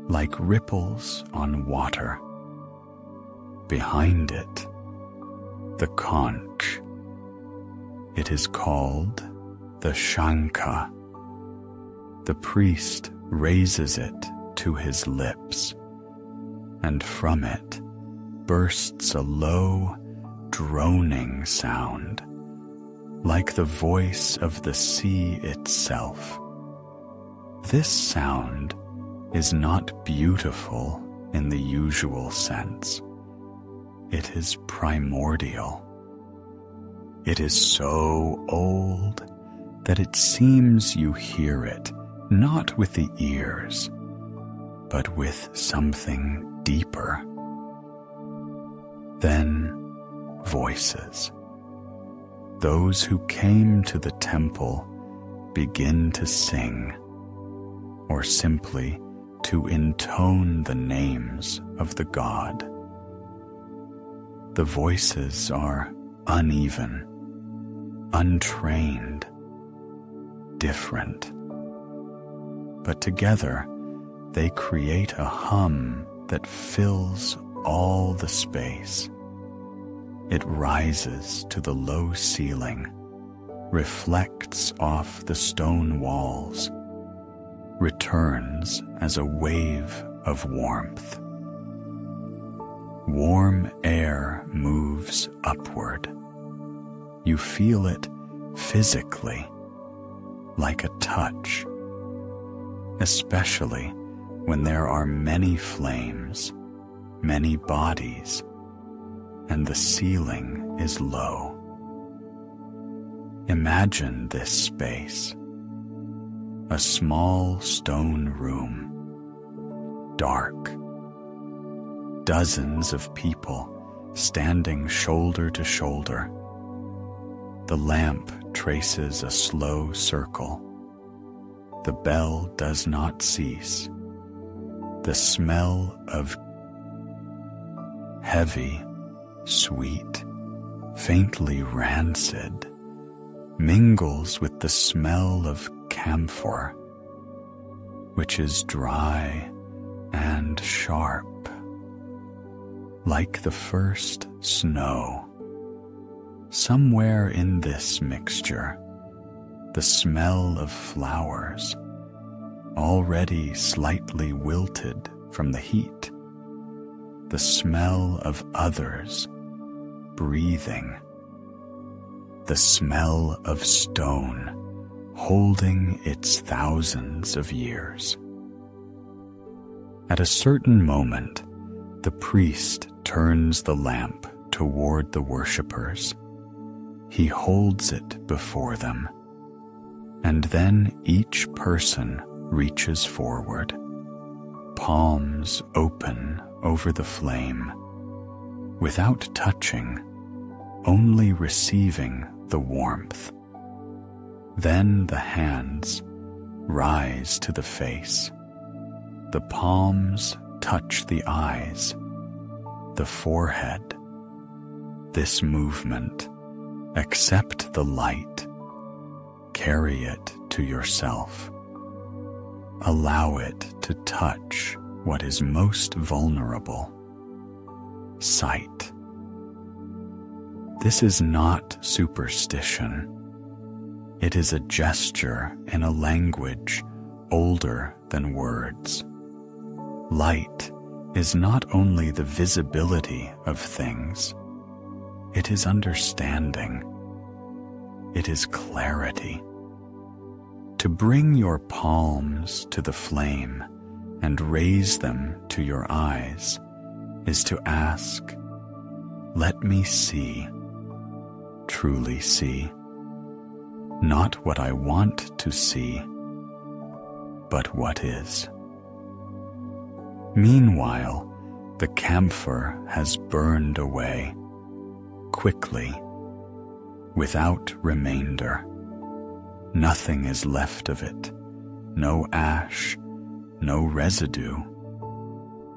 like ripples on water. Behind it, the conch. It is called the Shankha. The priest raises it to his lips, and from it bursts a low, droning sound, like the voice of the sea itself. This sound is not beautiful in the usual sense. It is primordial. It is so old that it seems you hear it not with the ears, but with something deeper. Then voices. Those who came to the temple begin to sing, or simply to intone the names of the god. The voices are uneven, untrained, different, but together they create a hum that fills all the space. It rises to the low ceiling, reflects off the stone walls, returns as a wave of warmth. Warm air moves upward. You feel it physically, like a touch, especially when there are many flames, many bodies, and the ceiling is low. Imagine this space, a small stone room, dark, dozens of people standing shoulder to shoulder. The lamp traces a slow circle. The bell does not cease. The smell of heavy, sweet, faintly rancid, mingles with the smell of camphor, which is dry and sharp, like the first snow. Somewhere in this mixture, the smell of flowers, already slightly wilted from the heat, the smell of others breathing, the smell of stone holding its thousands of years. At a certain moment, the priest turns the lamp toward the worshippers. He holds it before them, and then each person reaches forward, palms open over the flame, without touching, only receiving the warmth. Then the hands rise to the face. The palms touch the eyes, the forehead. This movement, accept the light, carry it to yourself. Allow it to touch what is most vulnerable, sight. This is not superstition. It is a gesture in a language older than words. Light is not only the visibility of things, it is understanding. It is clarity. To bring your palms to the flame and raise them to your eyes is to ask, "Let me see, truly see, not what I want to see, but what is." Meanwhile, the camphor has burned away, quickly, without remainder. Nothing is left of it, no ash, no residue,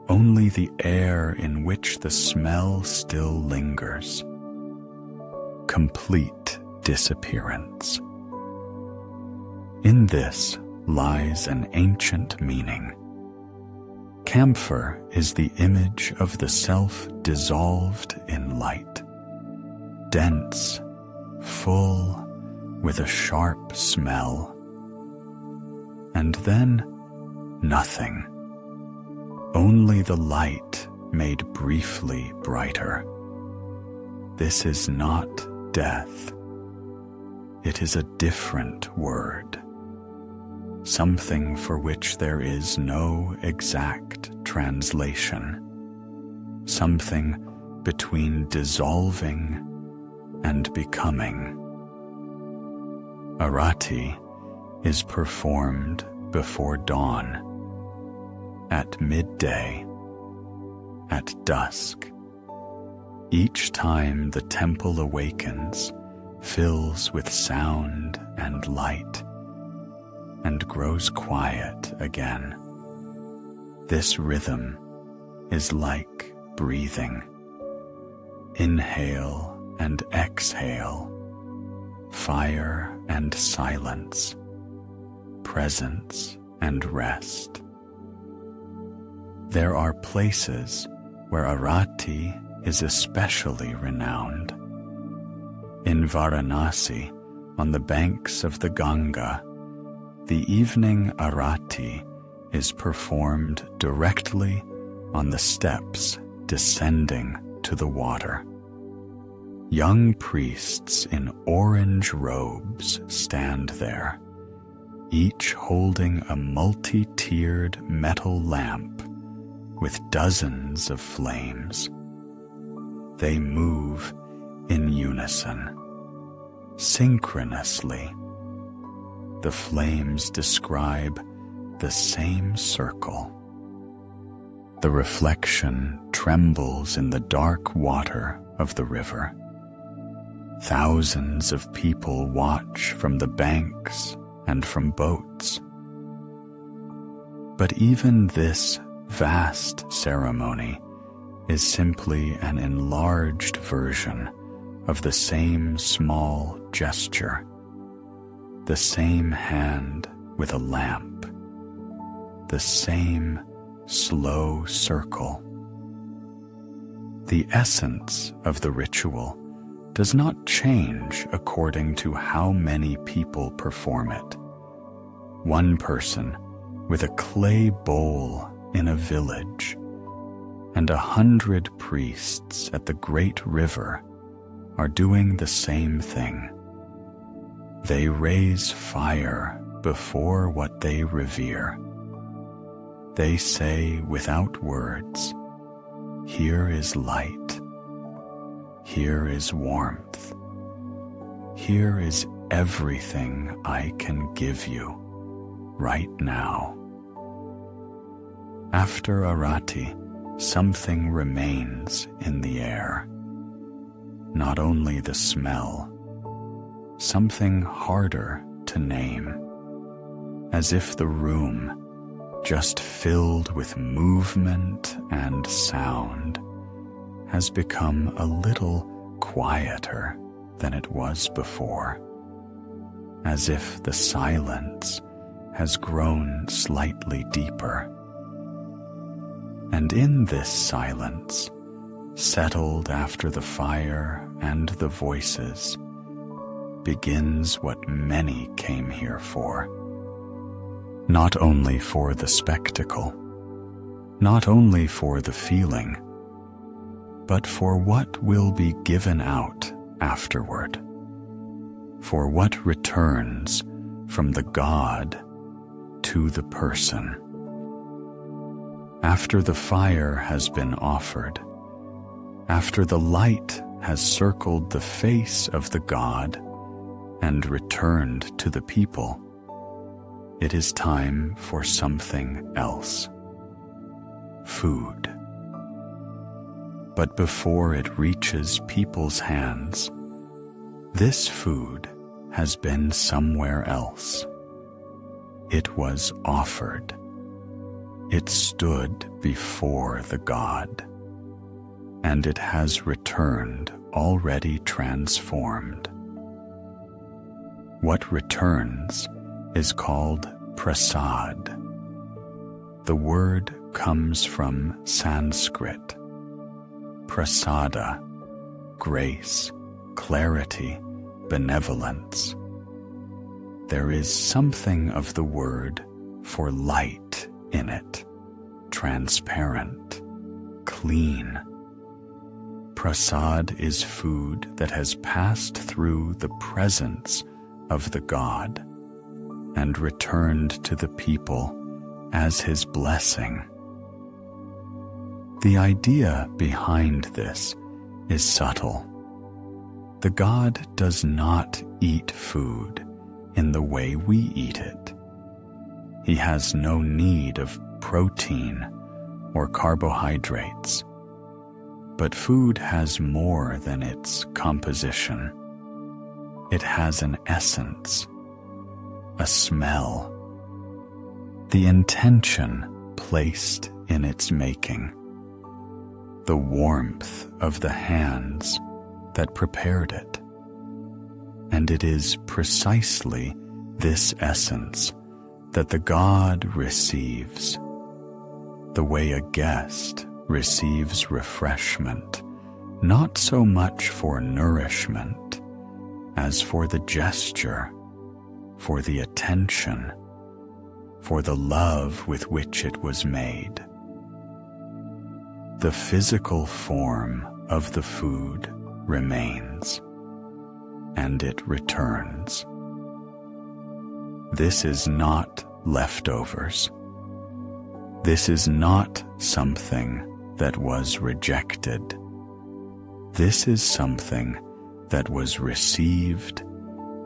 only the air in which the smell still lingers. Complete disappearance. In this lies an ancient meaning. Camphor is the image of the self dissolved in light, dense, full, with a sharp smell. And then nothing, only the light made briefly brighter. This is not death. It is a different word, something for which there is no exact translation, something between dissolving and becoming. Arati is performed before dawn, at midday, at dusk. Each time the temple awakens, fills with sound and light, and grows quiet again. This rhythm is like breathing. Inhale and exhale, fire and silence, presence and rest. There are places where Arati is especially renowned. In Varanasi, on the banks of the Ganga, the evening Arati is performed directly on the steps descending to the water. Young priests in orange robes stand there, each holding a multi-tiered metal lamp with dozens of flames. They move in unison, synchronously. The flames describe the same circle. The reflection trembles in the dark water of the river. Thousands of people watch from the banks and from boats. But even this vast ceremony is simply an enlarged version of the same small gesture, the same hand with a lamp, the same slow circle. The essence of the ritual does not change according to how many people perform it. One person with a clay bowl in a village and 100 priests at the great river are doing the same thing. They raise fire before what they revere. They say without words, "Here is light. Here is warmth. Here is everything I can give you right now." After Arati, something remains in the air. Not only the smell, something harder to name, as if the room, just filled with movement and sound, has become a little quieter than it was before, as if the silence has grown slightly deeper. And in this silence, settled after the fire and the voices, begins what many came here for. Not only for the spectacle, not only for the feeling, but for what will be given out afterward, for what returns from the god to the person. After the fire has been offered, after the light has circled the face of the god and returned to the people, it is time for something else. Food. But before it reaches people's hands, this food has been somewhere else. It was offered. It stood before the god, and it has returned already transformed. What returns is called Prasad. The word comes from Sanskrit. Prasada, grace, clarity, benevolence. There is something of the word for light in it, transparent, clean. Prasad is food that has passed through the presence of the god and returned to the people as his blessing. The idea behind this is subtle. The god does not eat food in the way we eat it. He has no need of protein or carbohydrates. But food has more than its composition. It has an essence, a smell, the intention placed in its making, the warmth of the hands that prepared it. And it is precisely this essence that the god receives, the way a guest receives refreshment, not so much for nourishment as for the gesture, for the attention, for the love with which it was made. The physical form of the food remains, and it returns. This is not leftovers. This is not something that was rejected. This is something that was received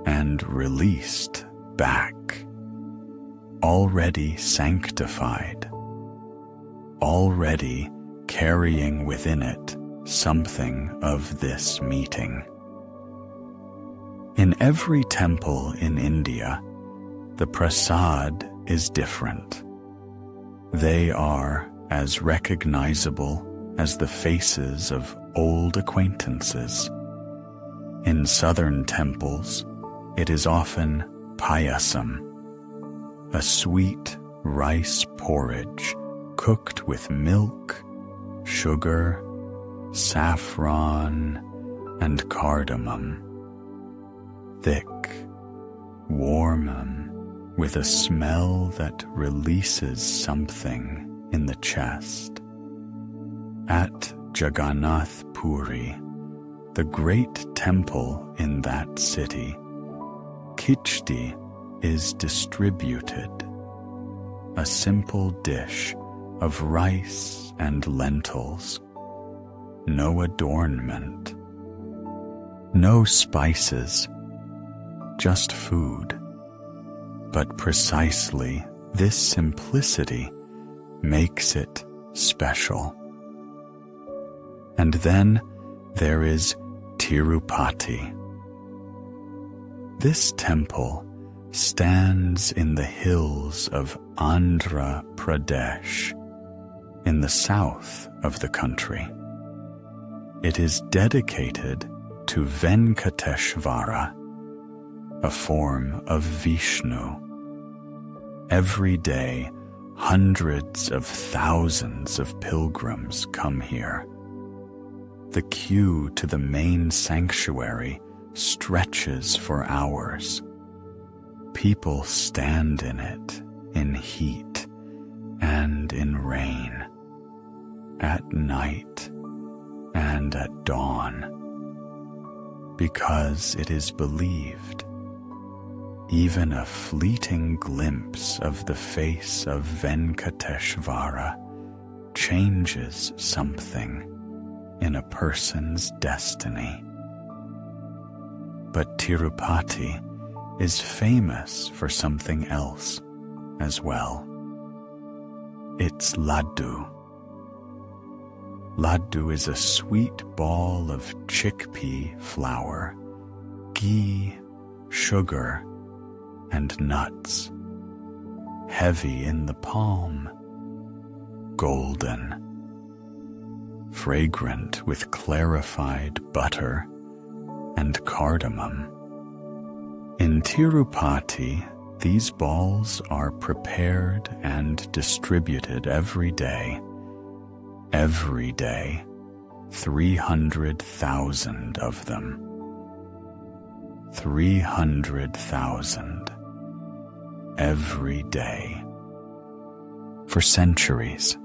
and released back, already sanctified, already carrying within it something of this meeting. In every temple in India, the prasad is different. They are as recognizable as the faces of old acquaintances. In southern temples, it is often payasam, a sweet rice porridge cooked with milk, sugar, saffron, and cardamom. Thick, warm, with a smell that releases something in the chest. At Jagannath Puri, the great temple in that city, khichdi is distributed, a simple dish of rice and lentils, no adornment, no spices, just food. But precisely this simplicity makes it special. And then there is Tirupati. This temple stands in the hills of Andhra Pradesh, in the south of the country. It is dedicated to Venkateshvara, a form of Vishnu. Every day, hundreds of thousands of pilgrims come here. The queue to the main sanctuary stretches for hours. People stand in it, in heat and in rain, at night and at dawn, because it is believed even a fleeting glimpse of the face of Venkateshvara changes something in a person's destiny. But Tirupati is famous for something else as well. It's laddu. Laddu is a sweet ball of chickpea flour, ghee, sugar, and nuts, heavy in the palm, golden, fragrant with clarified butter and cardamom. In Tirupati, these balls are prepared and distributed every day, 300,000 of them. 300,000 every day for centuries.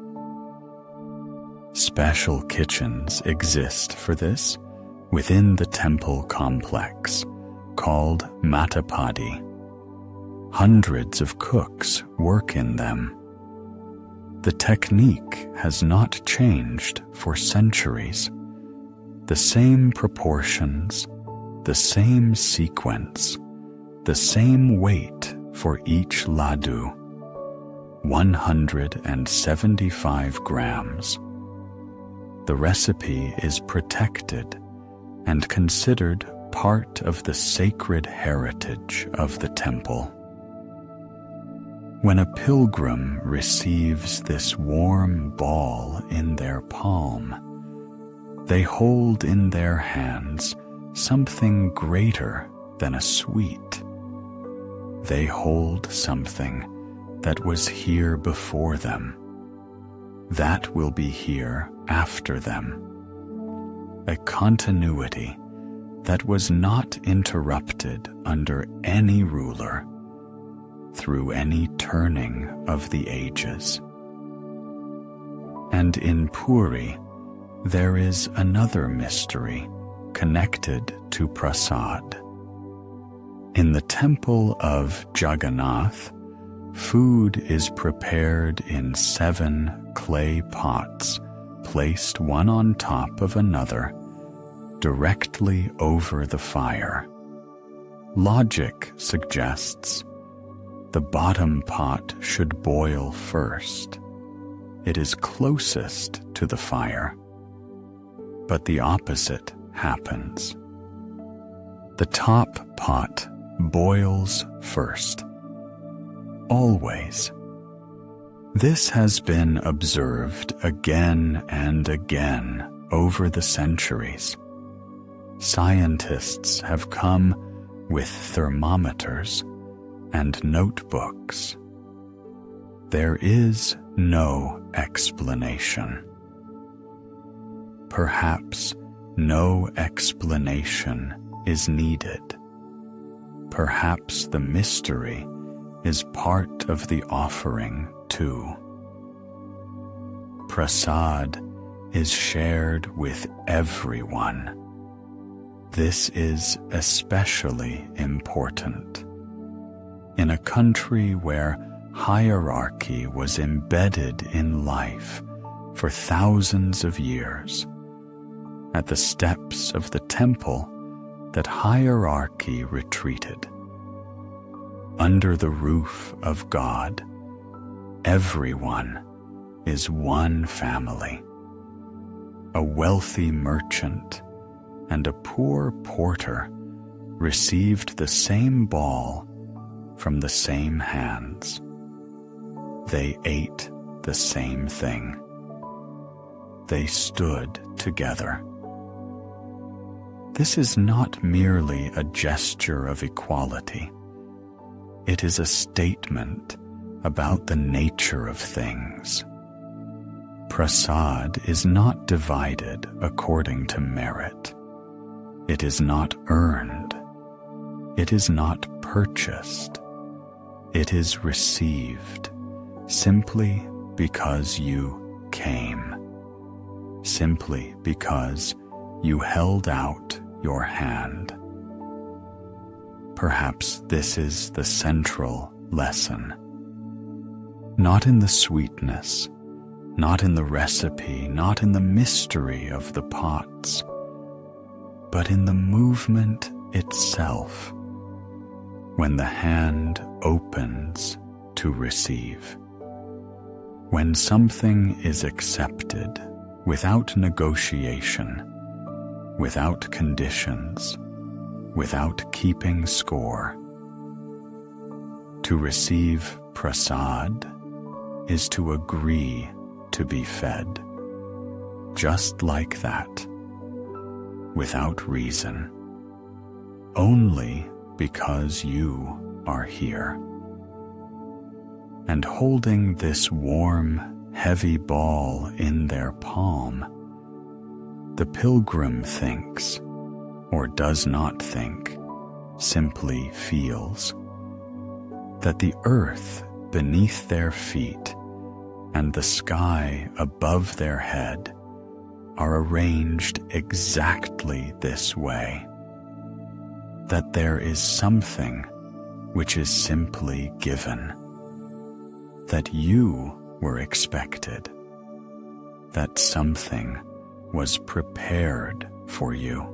Special kitchens exist for this within the temple complex called Matapadi. Hundreds of cooks work in them. The technique has not changed for centuries. The same proportions, the same sequence, the same weight for each laddu, 175 grams. The recipe is protected and considered part of the sacred heritage of the temple. When a pilgrim receives this warm ball in their palm, they hold in their hands something greater than a sweet. They hold something that was here before them, that will be here after them. A continuity that was not interrupted under any ruler, through any turning of the ages. And in Puri, there is another mystery connected to Prasad. In the temple of Jagannath, food is prepared in 7 clay pots placed one on top of another, directly over the fire. Logic suggests the bottom pot should boil first. It is closest to the fire. But the opposite happens. The top pot boils first. Always. This has been observed again and again over the centuries. Scientists have come with thermometers and notebooks. There is no explanation. Perhaps no explanation is needed. Perhaps the mystery is part of the offering too. Prasad is shared with everyone. This is especially important. In a country where hierarchy was embedded in life for thousands of years, at the steps of the temple, that hierarchy retreated. Under the roof of God, everyone is one family. A wealthy merchant and a poor porter received the same ball from the same hands. They ate the same thing. They stood together. This is not merely a gesture of equality. It is a statement about the nature of things. Prasad is not divided according to merit. It is not earned. It is not purchased. It is received simply because you came, simply because you held out your hand. Perhaps this is the central lesson. Not in the sweetness, not in the recipe, not in the mystery of the pots, but in the movement itself, when the hand opens to receive. When something is accepted without negotiation, without conditions, without keeping score. To receive Prasad is to agree to be fed, just like that, without reason, only because you are here. And holding this warm, heavy ball in their palm, the pilgrim thinks, or does not think, simply feels, that the earth beneath their feet and the sky above their head are arranged exactly this way, that there is something which is simply given, that you were expected, that something was prepared for you,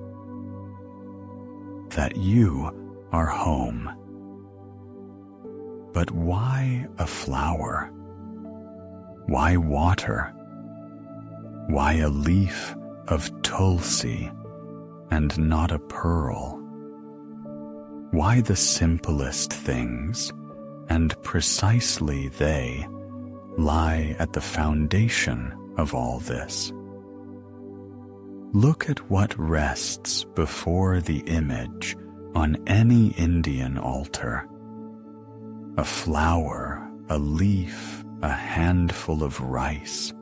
that you are home. But why a flower? Why water? Why a leaf of tulsi and not a pearl? Why the simplest things, and precisely they, lie at the foundation of all this? Look at what rests before the image on any Indian altar. A flower, a leaf, a handful of rice,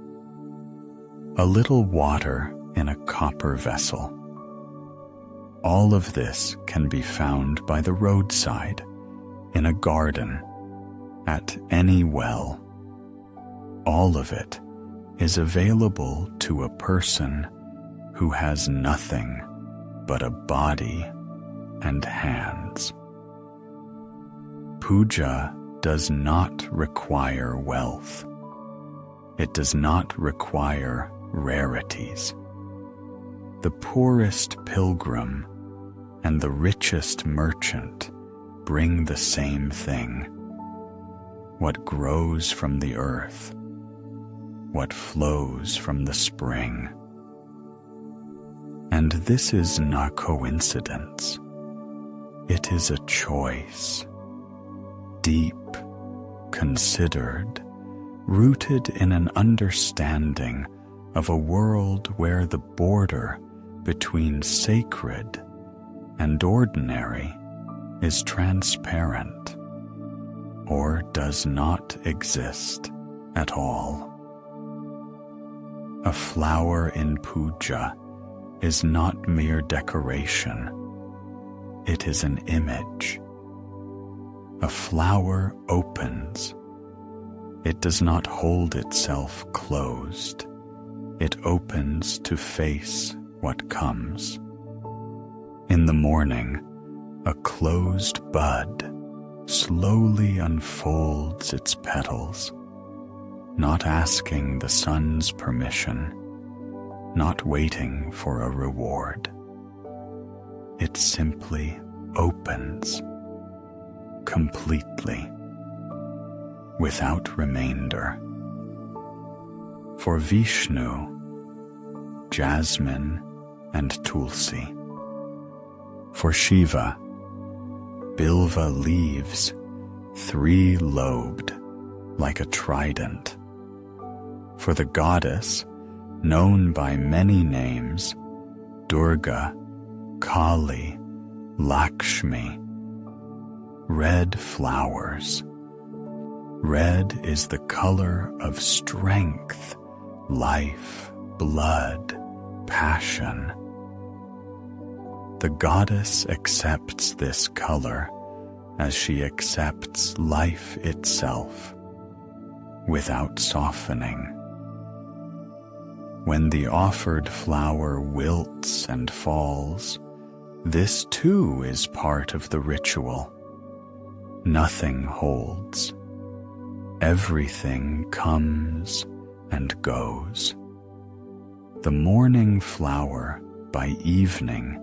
a little water in a copper vessel. All of this can be found by the roadside, in a garden, at any well. All of it is available to a person who has nothing but a body and hands. Puja does not require wealth. It does not require rarities. The poorest pilgrim and the richest merchant bring the same thing. What grows from the earth, what flows from the spring. And this is not coincidence. It is a choice, deep, considered, rooted in an understanding of a world where the border between sacred and ordinary is transparent or does not exist at all. A flower in puja is not mere decoration. It is an image. A flower opens. It does not hold itself closed. It opens to face what comes. In the morning, a closed bud slowly unfolds its petals, not asking the sun's permission, not waiting for a reward. It simply opens, completely, without remainder. For Vishnu, Jasmine and Tulsi. For Shiva, Bilva leaves, three-lobed, like a trident. For the goddess, known by many names, Durga, Kali, Lakshmi, red flowers. Red is the color of strength, life, blood, passion. The goddess accepts this color as she accepts life itself, without softening. When the offered flower wilts and falls, this too is part of the ritual. Nothing holds. Everything comes and goes. The morning flower by evening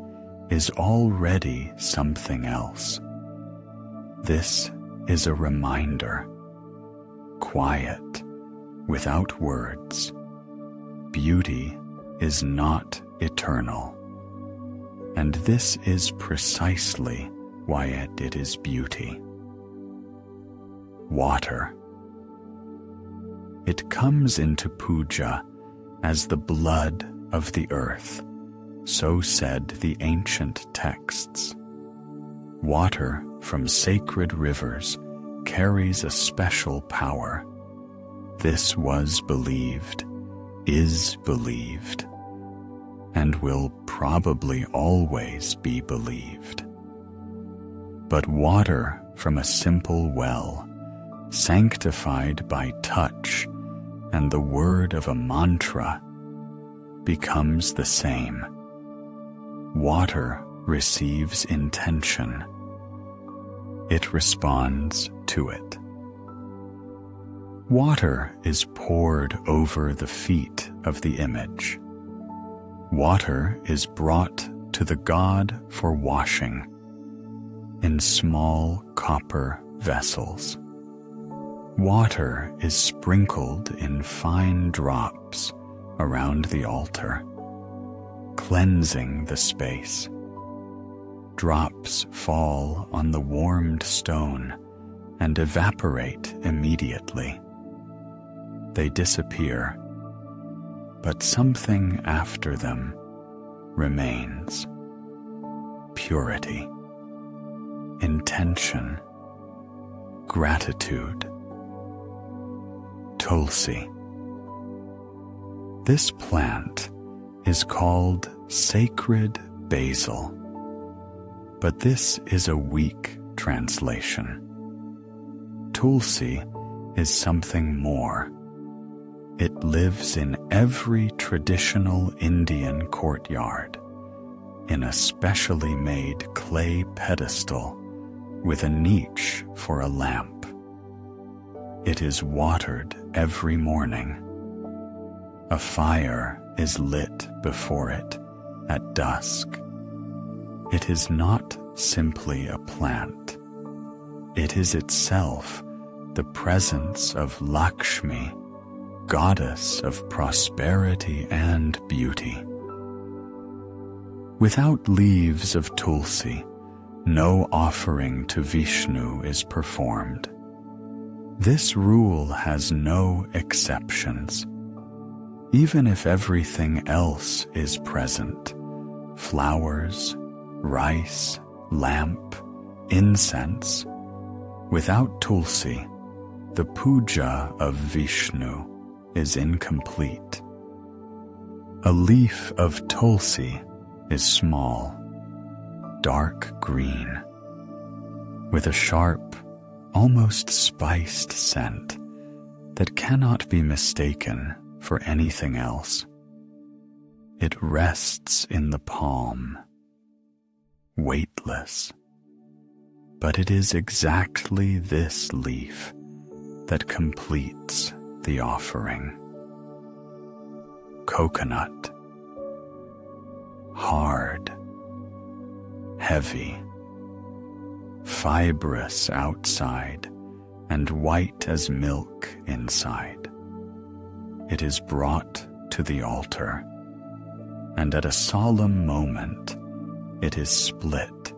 is already something else. This is a reminder. Quiet, without words. Beauty is not eternal. And this is precisely why it is beauty. Water. It comes into puja as the blood of the earth, so said the ancient texts. Water from sacred rivers carries a special power. This was believed, is believed, and will probably always be believed. But water from a simple well, sanctified by touch and the word of a mantra, becomes the same. Water receives intention. It responds to it. Water is poured over the feet of the image. Water is brought to the god for washing in small copper vessels. Water is sprinkled in fine drops around the altar, cleansing the space. Drops fall on the warmed stone and evaporate immediately. They disappear, but something after them remains. Purity, intention, gratitude. Tulsi. This plant is called sacred basil, but this is a weak translation. Tulsi is something more. It lives in every traditional Indian courtyard, in a specially made clay pedestal with a niche for a lamp. It is watered every morning. A fire is lit before it at dusk. It is not simply a plant. It is itself the presence of Lakshmi, goddess of prosperity and beauty. Without leaves of Tulsi, no offering to Vishnu is performed. This rule has no exceptions. Even if everything else is present, flowers, rice, lamp, incense, without Tulsi, the puja of Vishnu is incomplete. A leaf of Tulsi is small, dark green, with a sharp, almost spiced scent that cannot be mistaken for anything else. It rests in the palm, weightless, but it is exactly this leaf that completes the offering. Coconut. Hard, heavy, fibrous outside and white as milk inside. It is brought to the altar, and at a solemn moment it is split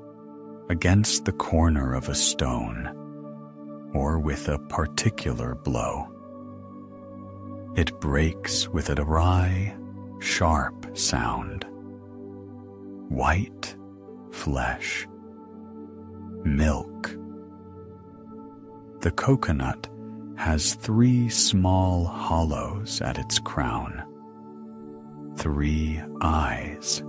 against the corner of a stone or with a particular blow. It breaks with a wry, sharp sound. White flesh. Milk. The coconut has 3 small hollows at its crown. 3 eyes.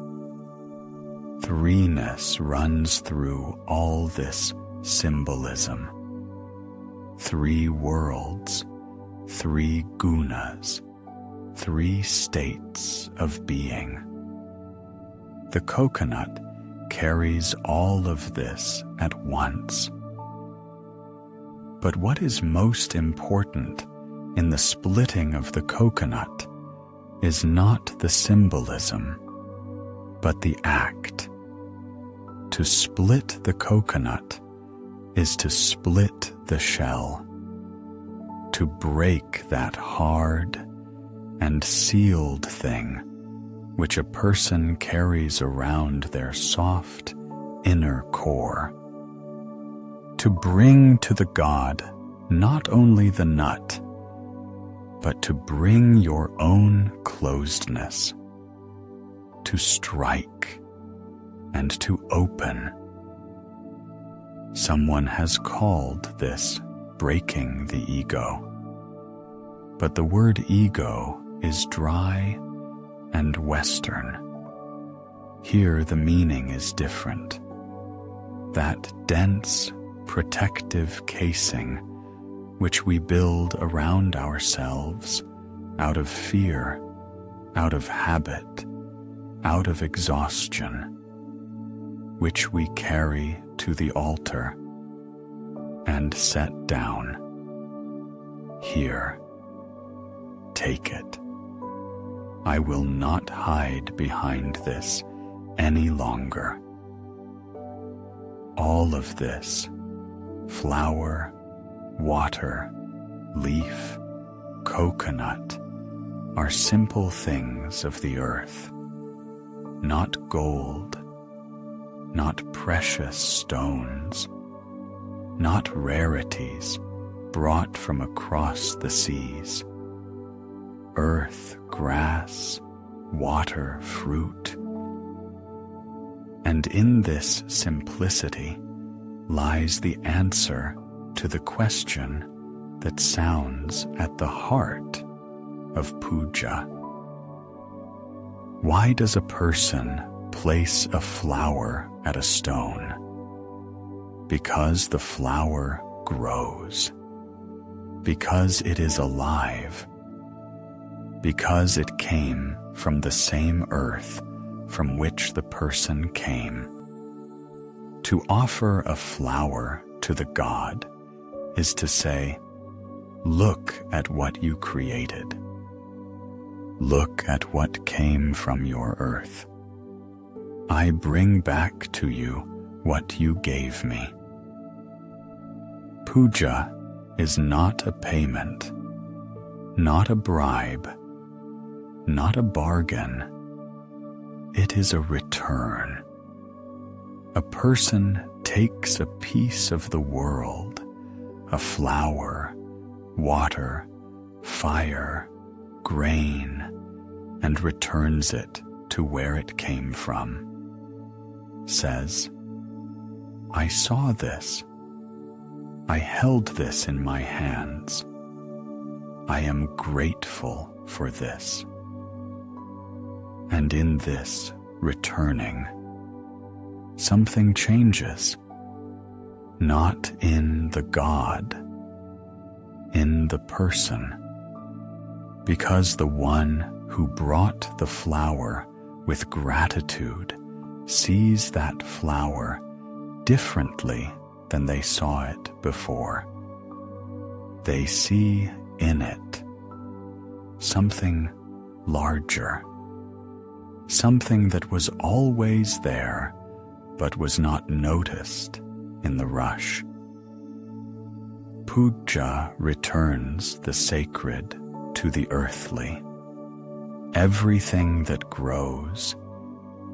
Threeness runs through all this symbolism. 3 worlds, 3 gunas, 3 states of being. The coconut carries all of this at once. But what is most important in the splitting of the coconut is not the symbolism, but the act. To split the coconut is to split the shell, to break that hard and sealed thing which a person carries around their soft inner core. To bring to the god not only the nut, but to bring your own closedness, to strike and to open. Someone has called this breaking the ego, but the word ego is dry and Western. Here the meaning is different. That dense, protective casing which we build around ourselves out of fear, out of habit, out of exhaustion, which we carry to the altar and set down. Here, take it. I will not hide behind this any longer. All of this, flower, water, leaf, coconut, are simple things of the earth, not gold, not precious stones, not rarities brought from across the seas. Earth, grass, water, fruit. And in this simplicity lies the answer to the question that sounds at the heart of puja. Why does a person place a flower at a stone? Because the flower grows, because it is alive, because it came from the same earth from which the person came. To offer a flower to the god is to say, look at what you created. Look at what came from your earth. I bring back to you what you gave me. Puja is not a payment, not a bribe, not a bargain. It is a return. A person takes a piece of the world, a flower, water, fire, grain, and returns it to where it came from. Says, I saw this. I held this in my hands. I am grateful for this. And in this returning, something changes, not in the God, in the person, because the one who brought the flower with gratitude sees that flower differently than they saw it before. They see in it something larger, something that was always there but was not noticed in the rush. Puja returns the sacred to the earthly. Everything that grows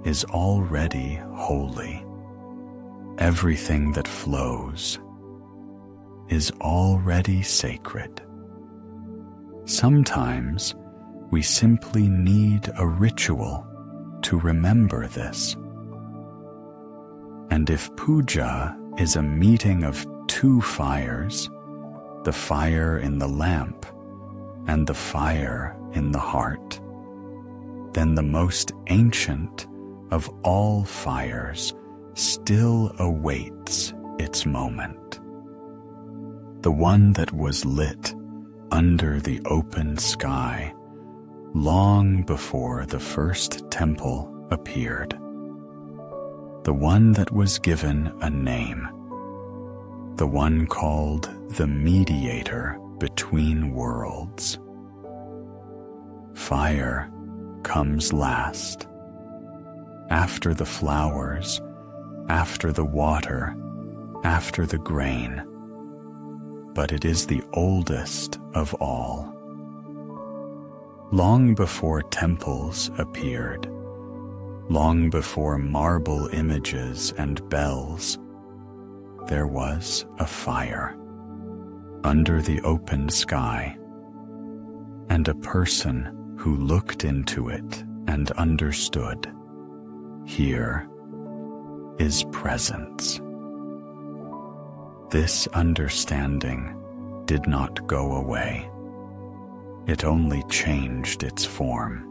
is already holy. Everything that flows is already sacred. Sometimes we simply need a ritual to remember this. And if puja is a meeting of two fires, the fire in the lamp and the fire in the heart, then the most ancient of all fires still awaits its moment. The one that was lit under the open sky long before the first temple appeared. the one that was given a name, the one called the Mediator between worlds. Fire comes last, after the flowers, after the water, after the grain, but it is the oldest of all. Long before temples appeared, long before marble images and bells, there was a fire under the open sky, and a person who looked into it and understood. Here is presence. This understanding did not go away. It only changed its form.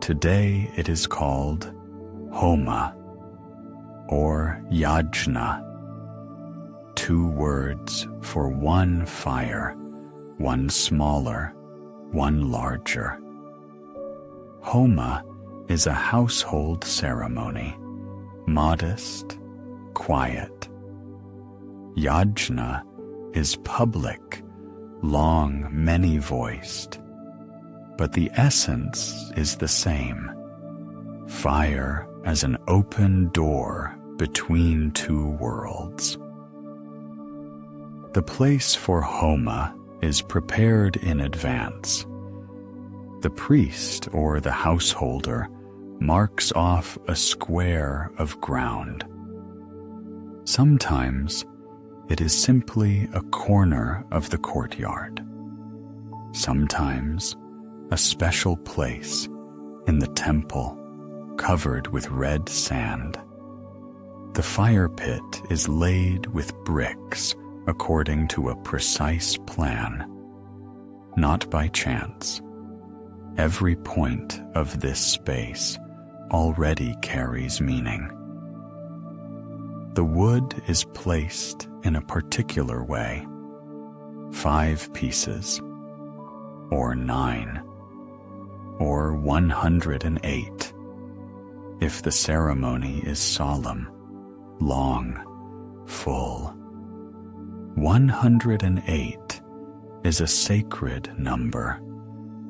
Today it is called Homa or Yajna, 2 words for one fire, one smaller, one larger. Homa is a household ceremony, modest, quiet. Yajna is public, long, many-voiced, but the essence is the same. Fire as an open door between 2 worlds. The place for Homa is prepared in advance. The priest or the householder marks off a square of ground. Sometimes it is simply a corner of the courtyard. Sometimes a special place in the temple covered with red sand. The fire pit is laid with bricks according to a precise plan, not by chance. Every point of this space already carries meaning. The wood is placed in a particular way, 5 pieces, or 9, or 108, if the ceremony is solemn, long, full. 108 is a sacred number,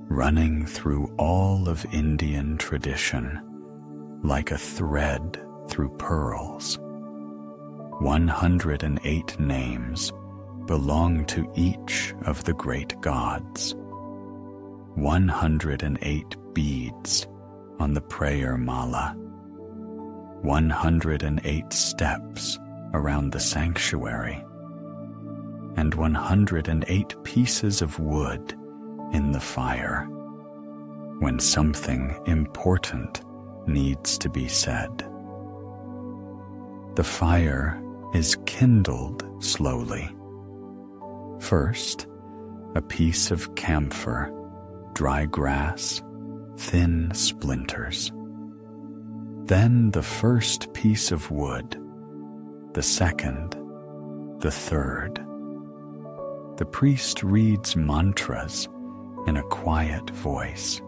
running through all of Indian tradition, like a thread through pearls. 108 names belong to each of the great gods. 108 beads on the prayer mala. 108 steps around the sanctuary. And 108 pieces of wood in the fire when something important needs to be said. The fire is kindled slowly. First, a piece of camphor, dry grass, thin splinters. Then the first piece of wood, the second, the third. The priest reads mantras in a quiet voice.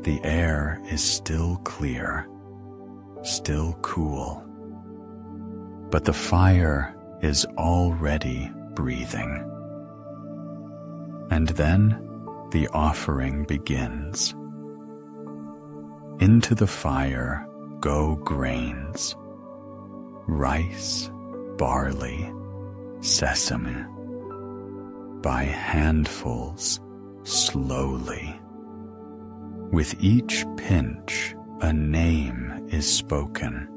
The air is still clear, still cool, but the fire is already breathing. And then the offering begins. Into the fire go grains, rice, barley, sesame, by handfuls, slowly. With each pinch, a name is spoken.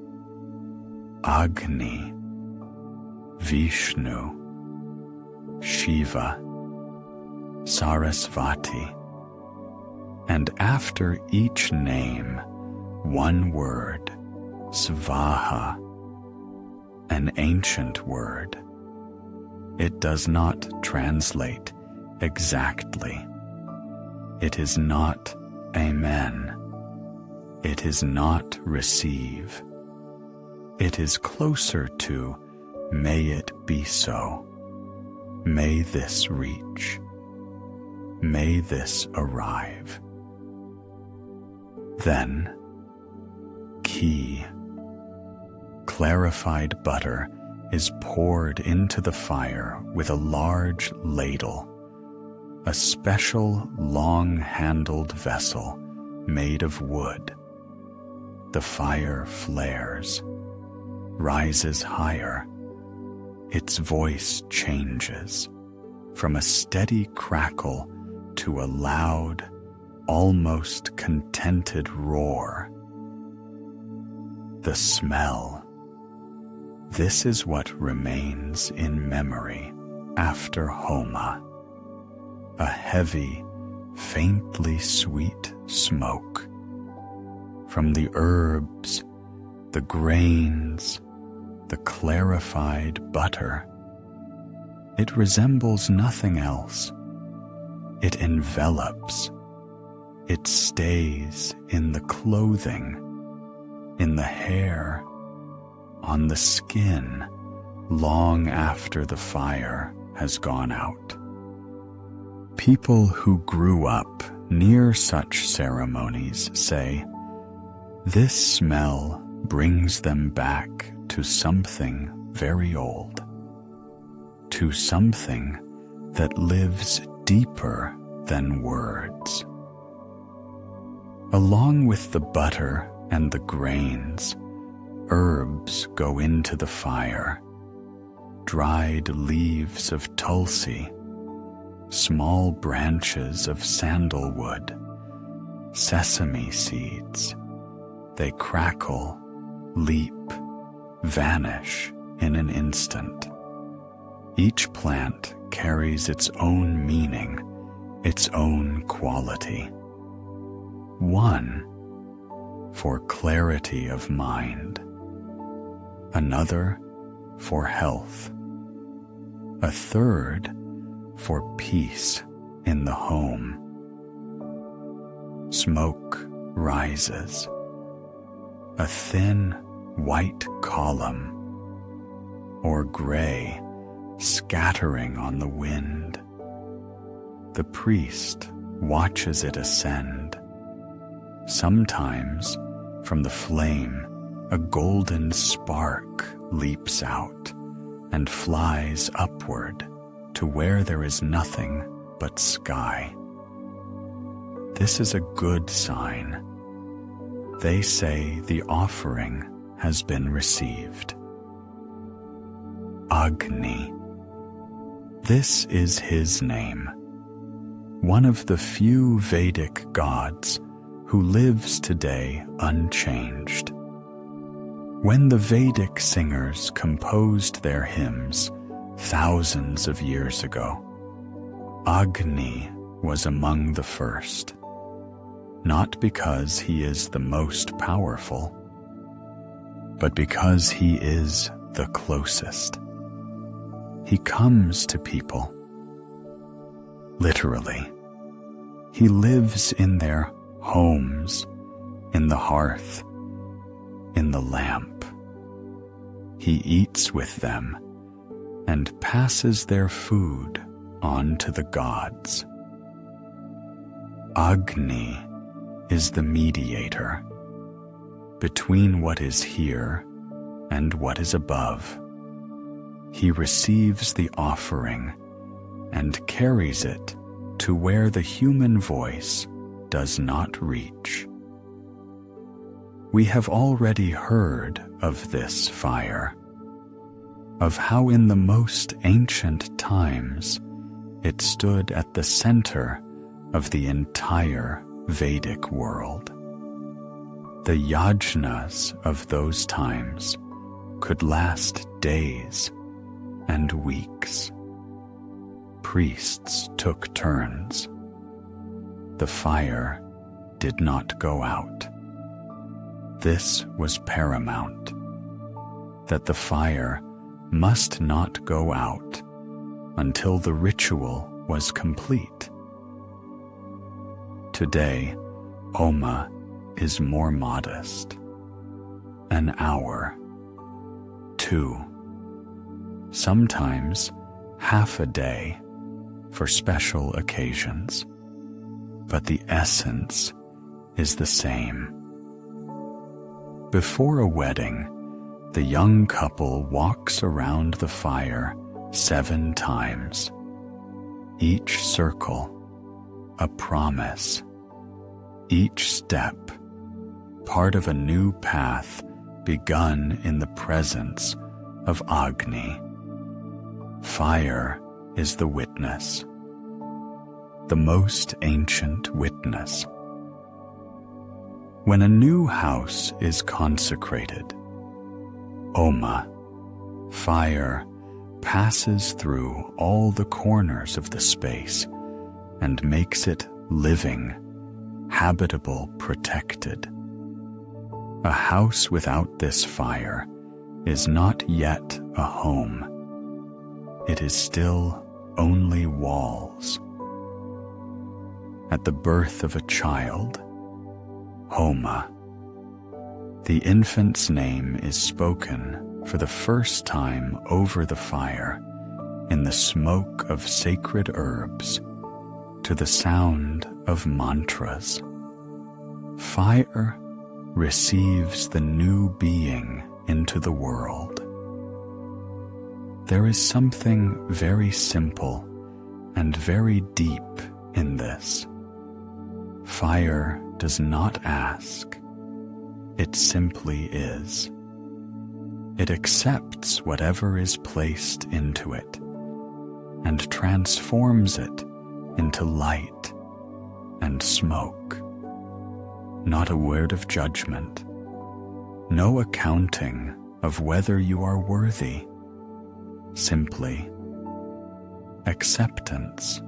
Agni, Vishnu, Shiva, Sarasvati, and after each name, one word, Svaha, an ancient word. It does not translate exactly. It is not Amen. It is not receive. It is closer to may it be so. May this reach. May this arrive. Then, key. Clarified butter is poured into the fire with a large ladle, a special long-handled vessel made of wood. The fire flares, rises higher. Its voice changes from a steady crackle to a loud, almost contented roar. The smell. This is what remains in memory after Homa. A heavy, faintly sweet smoke. From the herbs, the grains, the clarified butter. It resembles nothing else. It envelops. It stays in the clothing, in the hair, on the skin, long after the fire has gone out. People who grew up near such ceremonies say, this smell brings them back to something very old, to something that lives deeper than words. Along with the butter and the grains, herbs go into the fire. Dried leaves of tulsi, small branches of sandalwood, sesame seeds. They crackle, leap, vanish in an instant. Each plant carries its own meaning, its own quality. One, for clarity of mind. Another, for health. A third, for peace in the home. Smoke rises. A thin, white column, or gray, scattering on the wind. The priest watches it ascend. Sometimes, from the flame, a golden spark leaps out and flies upward to where there is nothing but sky. This is a good sign. They say the offering has been received. Agni. This is his name, one of the few Vedic gods who lives today unchanged. When the Vedic singers composed their hymns thousands of years ago, Agni was among the first, not because he is the most powerful, but because he is the closest. He comes to people. Literally, he lives in their homes, in the hearth, in the lamp. He eats with them and passes their food on to the gods. Agni is the mediator between what is here and what is above. He receives the offering and carries it to where the human voice does not reach. We have already heard of this fire, of how in the most ancient times it stood at the center of the entire Vedic world. The yajnas of those times could last days and weeks. Priests took turns. The fire did not go out. This was paramount, that the fire must not go out until the ritual was complete. Today, Homa is more modest. An hour, 2, sometimes half a day for special occasions, but the essence is the same. Before a wedding, the young couple walks around the fire 7 times. Each circle, a promise. Each step, part of a new path begun in the presence of Agni. Fire is the witness, the most ancient witness. When a new house is consecrated, Oma, fire, passes through all the corners of the space and makes it living, habitable, protected. A house without this fire is not yet a home. It is still only walls. At the birth of a child, Homa, the infant's name is spoken for the first time over the fire in the smoke of sacred herbs to the sound of mantras. Fire receives the new being into the world. There is something very simple and very deep in this. Fire does not ask. It simply is. It accepts whatever is placed into it and transforms it into light and smoke. Not a word of judgment, no accounting of whether you are worthy, simply acceptance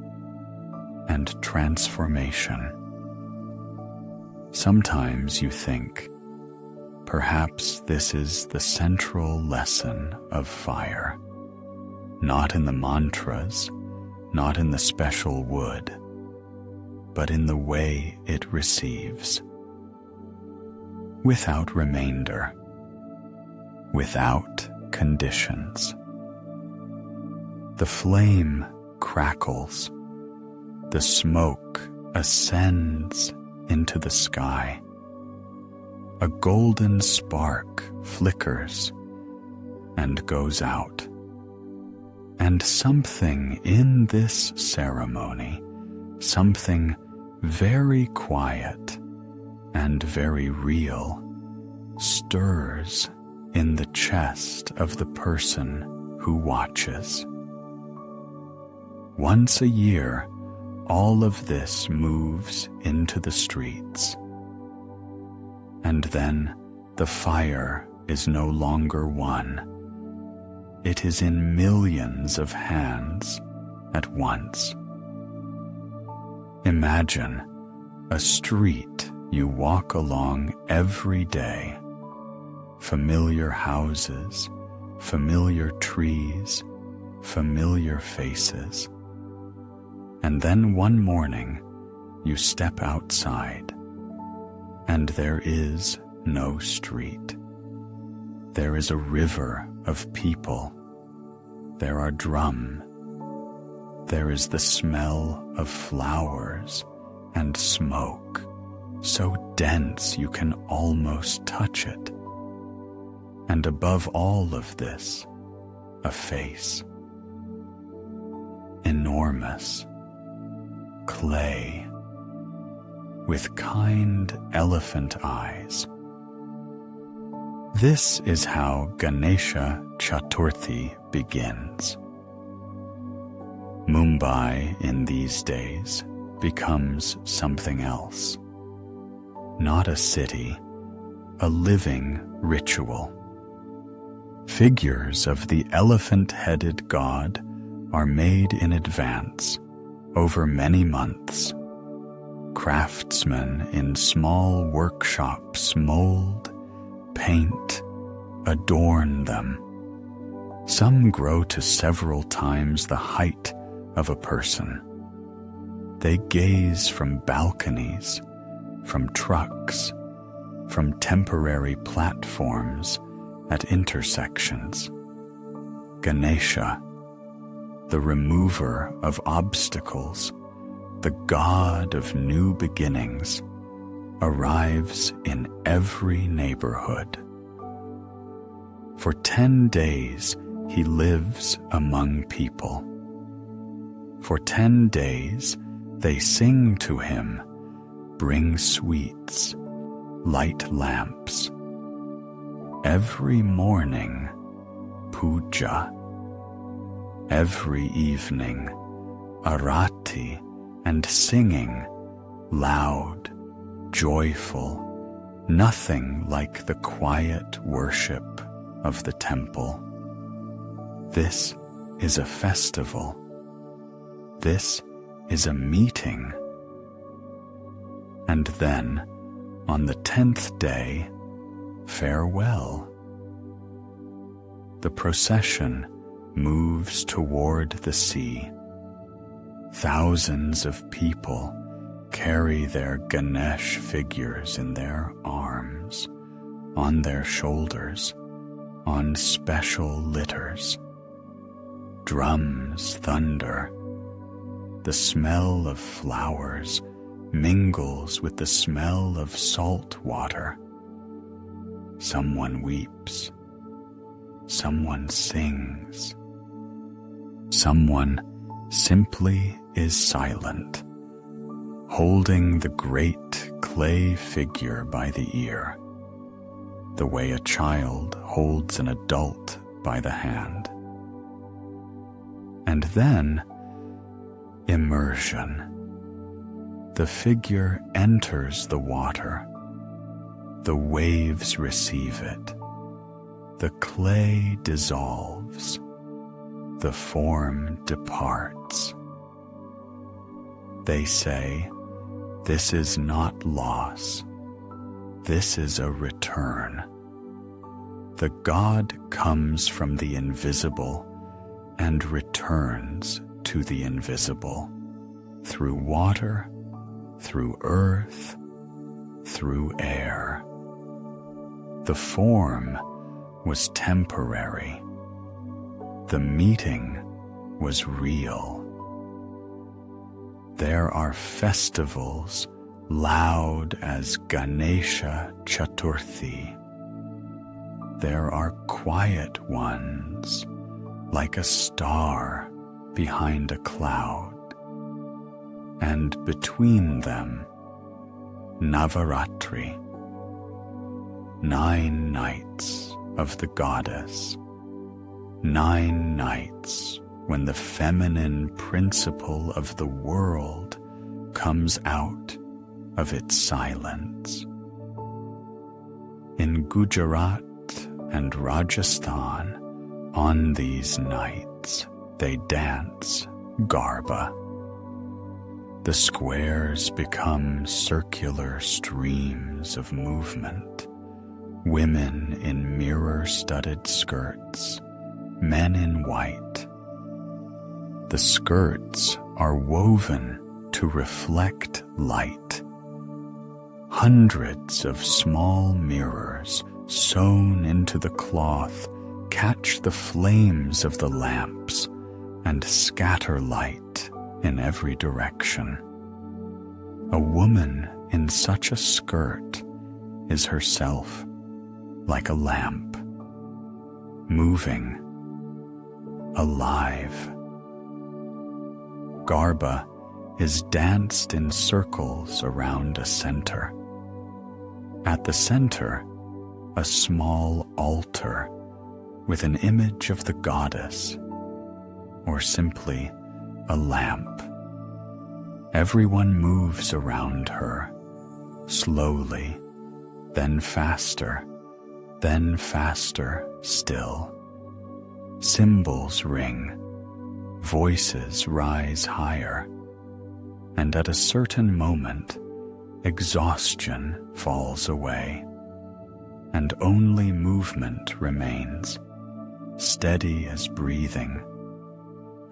and transformation. Sometimes you think, perhaps this is the central lesson of fire, not in the mantras, not in the special wood, but in the way it receives. Without remainder, without conditions. The flame crackles, the smoke ascends into the sky. A golden spark flickers and goes out. And something in this ceremony, something very quiet and very real, stirs in the chest of the person who watches. Once a year, all of this moves into the streets. And then the fire is no longer one. It is in millions of hands at once. Imagine a street you walk along every day. Familiar houses, familiar trees, familiar faces. And then one morning, you step outside, and there is no street. There is a river of people. There are drums. There is the smell of flowers and smoke, so dense you can almost touch it. And above all of this, a face. Enormous. Clay. With kind elephant eyes. This is how Ganesha Chaturthi begins. Mumbai in these days becomes something else. Not a city, a living ritual. Figures of the elephant-headed god are made in advance over many months. Craftsmen in small workshops mold, paint, adorn them. Some grow to several times the height of a person. They gaze from balconies, from trucks, from temporary platforms at intersections. Ganesha, the remover of obstacles, the god of new beginnings, arrives in every neighborhood. For 10 days he lives among people. For 10 days they sing to him, bring sweets, light lamps. Every morning, Puja. Every evening, Arati, and singing, loud, joyful, nothing like the quiet worship of the temple. This is a festival. This is a meeting. And then, on the 10th day, farewell. The procession moves toward the sea. Thousands of people carry their Ganesh figures in their arms, on their shoulders, on special litters. Drums thunder. The smell of flowers mingles with the smell of salt water. Someone weeps. Someone sings. Someone simply is silent, holding the great clay figure by the ear, the way a child holds an adult by the hand. And then, immersion. The figure enters the water. The waves receive it. The clay dissolves. The form departs. They say, this is not loss. This is a return. The God comes from the invisible and returns to the invisible, through water, through earth, through air. The form was temporary. The meeting was real. There are festivals loud as Ganesha Chaturthi. There are quiet ones, like a star behind a cloud. And between them, Navaratri, 9 nights of the goddess, 9 nights when the feminine principle of the world comes out of its silence. In Gujarat and Rajasthan, on these nights, they dance Garba. The squares become circular streams of movement, women in mirror-studded skirts, men in white. The skirts are woven to reflect light. Hundreds of small mirrors sewn into the cloth catch the flames of the lamps and scatter light in every direction. A woman in such a skirt is herself like a lamp, moving, alive. Garba is danced in circles around a center. At the center, a small altar with an image of the goddess, or simply a lamp. Everyone moves around her, slowly, then faster still. Cymbals ring, voices rise higher, and at a certain moment, exhaustion falls away, and only movement remains, steady as breathing,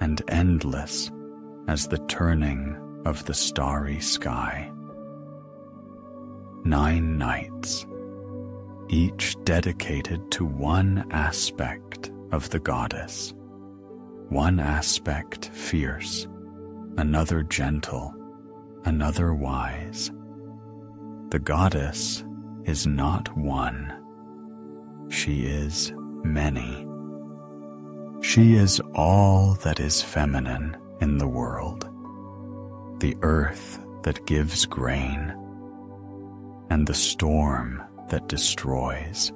and endless as the turning of the starry sky. 9 nights, each dedicated to one aspect of the goddess, one aspect fierce, another gentle, another wise. The goddess is not one. She is many. She is all that is feminine in the world, the earth that gives grain, and the storm that destroys,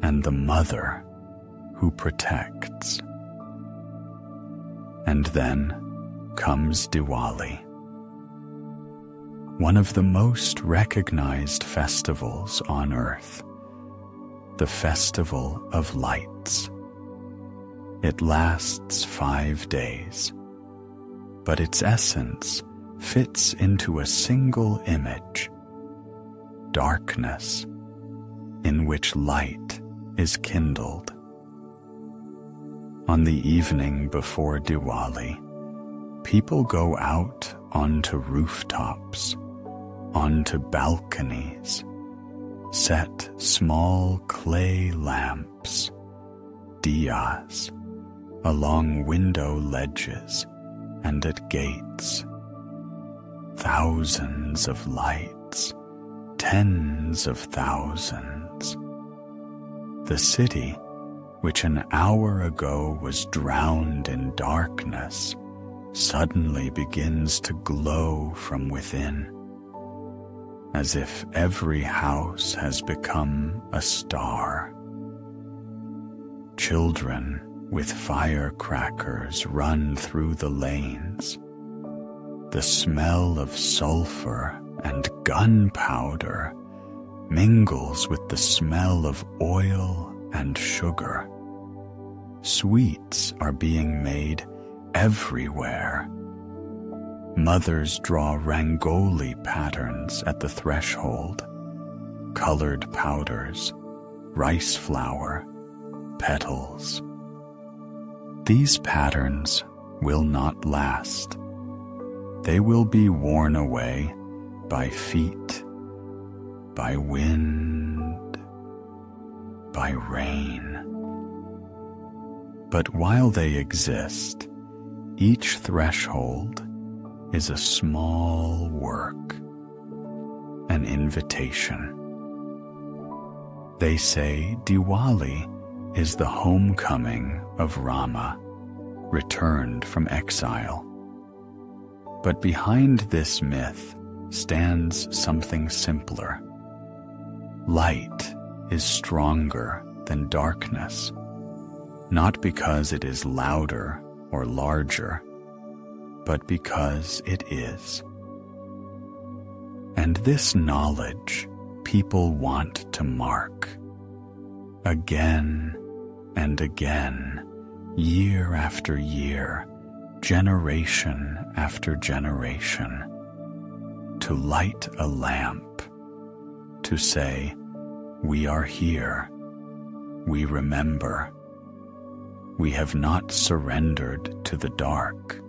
and the mother who protects. And then comes Diwali, one of the most recognized festivals on earth, the festival of lights. It lasts 5 days, but its essence fits into a single image: darkness in which light is kindled. On the evening before Diwali, people go out onto rooftops, onto balconies, set small clay lamps, diyas, along window ledges and at gates. Thousands of lights, tens of thousands. The city, which an hour ago was drowned in darkness, suddenly begins to glow from within, as if every house has become a star. Children with firecrackers run through the lanes. The smell of sulfur and gunpowder mingles with the smell of oil and sugar. Sweets are being made everywhere. Mothers draw rangoli patterns at the threshold, colored powders, rice flour, petals. These patterns will not last. They will be worn away by feet, by wind, by rain. But while they exist, each threshold is a small work, an invitation. They say Diwali is the homecoming of Rama, returned from exile. But behind this myth stands something simpler. Light is stronger than darkness, not because it is louder or larger, but because it is. And this knowledge people want to mark. Again and again, year after year, generation after generation, to light a lamp, to say, we are here, we remember, we have not surrendered to the dark.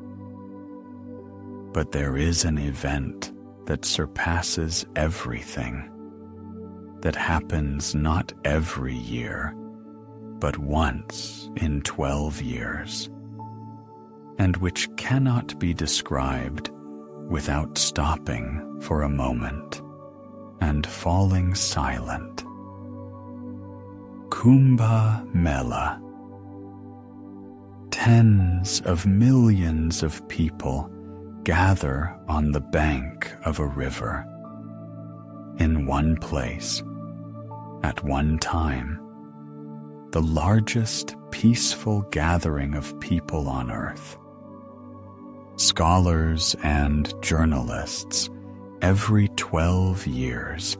But there is an event that surpasses everything, that happens not every year, but once in 12 years, and which cannot be described without stopping for a moment and falling silent. Kumbh Mela. Tens of millions of people gather on the bank of a river, in one place, at one time, the largest peaceful gathering of people on earth. Scholars and journalists every 12 years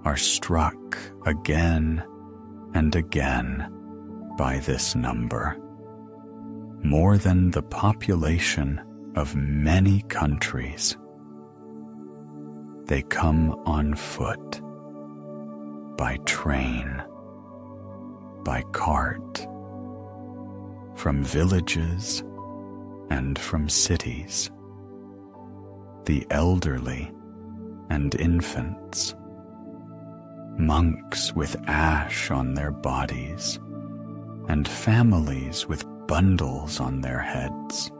are struck again and again by this number, more than the population of many countries. They come on foot, by train, by cart, from villages and from cities, the elderly and infants, monks with ash on their bodies, and families with bundles on their heads.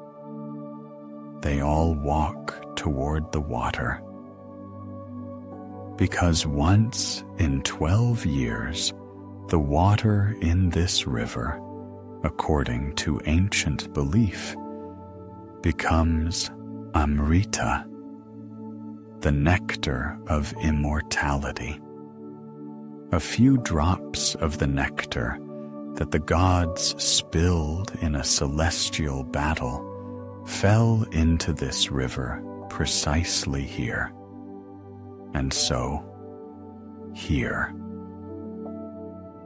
They all walk toward the water. because once in 12 years the water in this river, according to ancient belief, becomes Amrita, the nectar of immortality. A few drops of the nectar that the gods spilled in a celestial battle fell into this river precisely here. And so, here,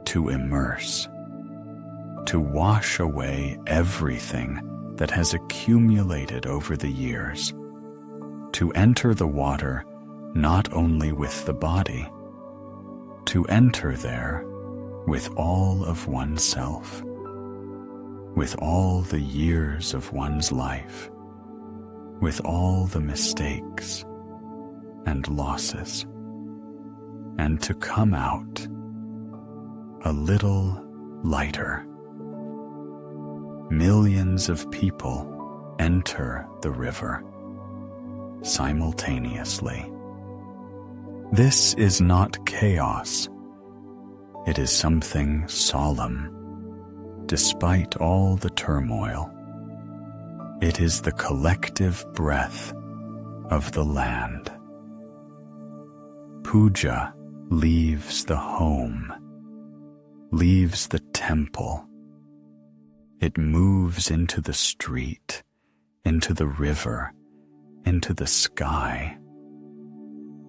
to immerse, to wash away everything that has accumulated over the years, to enter the water not only with the body, to enter there with all of oneself, with all the years of one's life, with all the mistakes and losses, and to come out a little lighter. Millions of people enter the river simultaneously. This is not chaos. It is something solemn, despite all the turmoil. It is the collective breath of the land. Puja leaves the home, leaves the temple. It moves into the street, into the river, into the sky.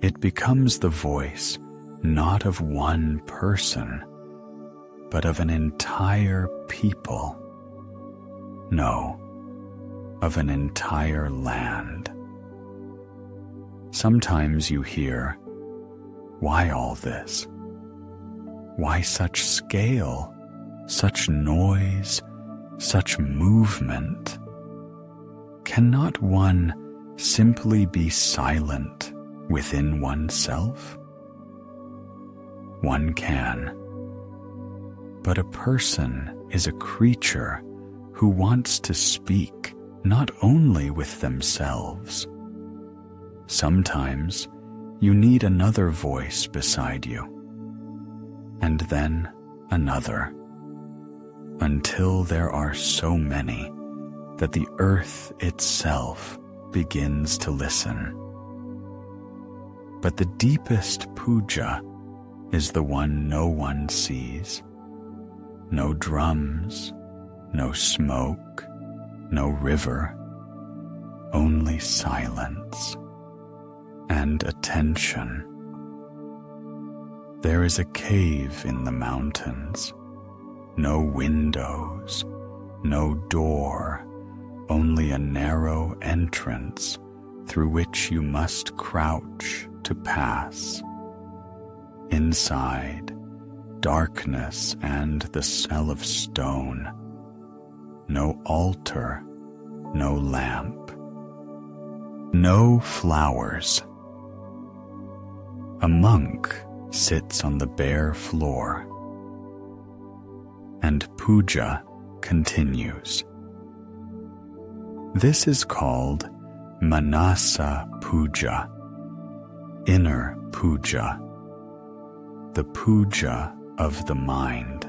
It becomes the voice not of one person, but of an entire people. No, of an entire land. Sometimes you hear, why all this? Why such scale, such noise, such movement? Cannot one simply be silent within oneself? One can. But a person is a creature who wants to speak not only with themselves. Sometimes you need another voice beside you, and then another, until there are so many that the earth itself begins to listen. But the deepest puja is the one no one sees. No drums, no smoke, no river, only silence and attention. There is a cave in the mountains, no windows, no door, only a narrow entrance through which you must crouch to pass. Inside, darkness and the smell of stone. No altar, no lamp, no flowers. A monk sits on the bare floor, and puja continues. This is called Manasa Puja, inner puja, the puja of the mind.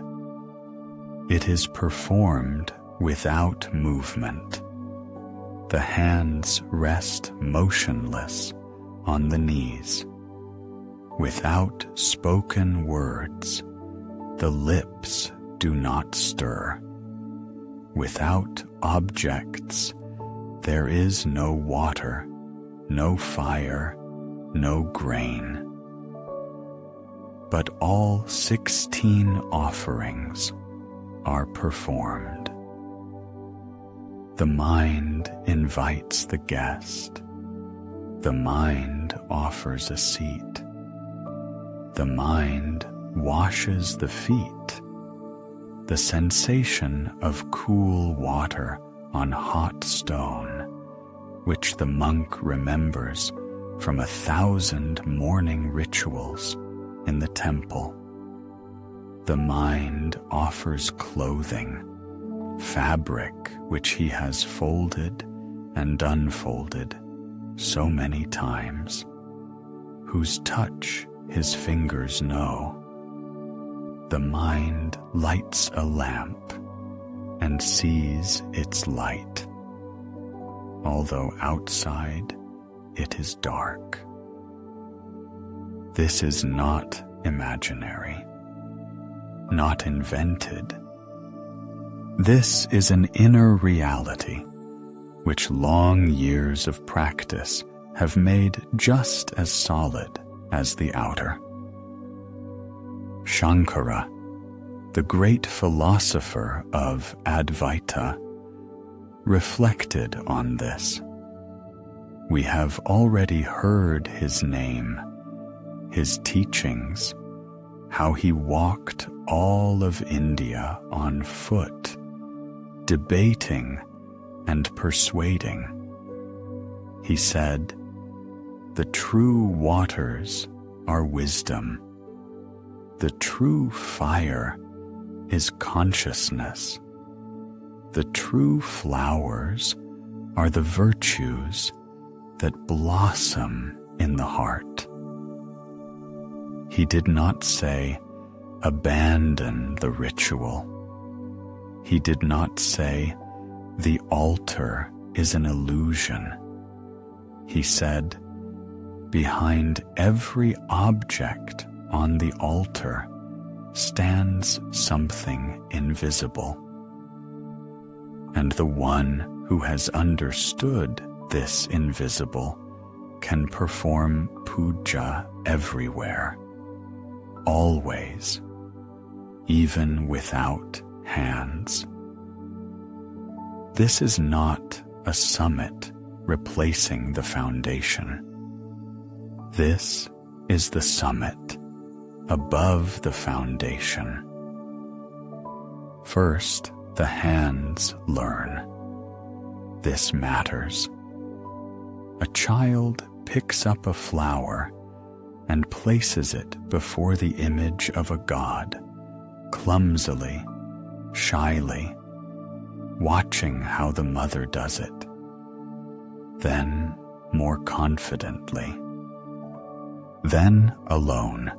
It is performed without movement. The hands rest motionless on the knees. Without spoken words, the lips do not stir. Without objects, there is no water, no fire, no grain. But all 16 offerings are performed. The mind invites the guest. The mind offers a seat. The mind washes the feet. The sensation of cool water on hot stone, which the monk remembers from 1,000 morning rituals in the temple. The mind offers clothing, fabric which he has folded and unfolded so many times, whose touch his fingers know. The mind lights a lamp and sees its light, although outside it is dark. This is not imaginary, not invented. This is an inner reality which long years of practice have made just as solid as the outer. Shankara, the great philosopher of Advaita, reflected on this. We have already heard his name, his teachings, how he walked all of India on foot, debating and persuading. He said, "The true waters are wisdom. The true fire is consciousness. The true flowers are the virtues that blossom in the heart." He did not say, "Abandon the ritual." He did not say, "The altar is an illusion." He said, "Behind every object on the altar stands something invisible. And the one who has understood this invisible can perform puja everywhere, always, even without hands." This is not a summit replacing the foundation. This is the summit above the foundation. First, the hands learn. This matters. A child picks up a flower and places it before the image of a god, clumsily, shyly, watching how the mother does it. Then more confidently. Then alone.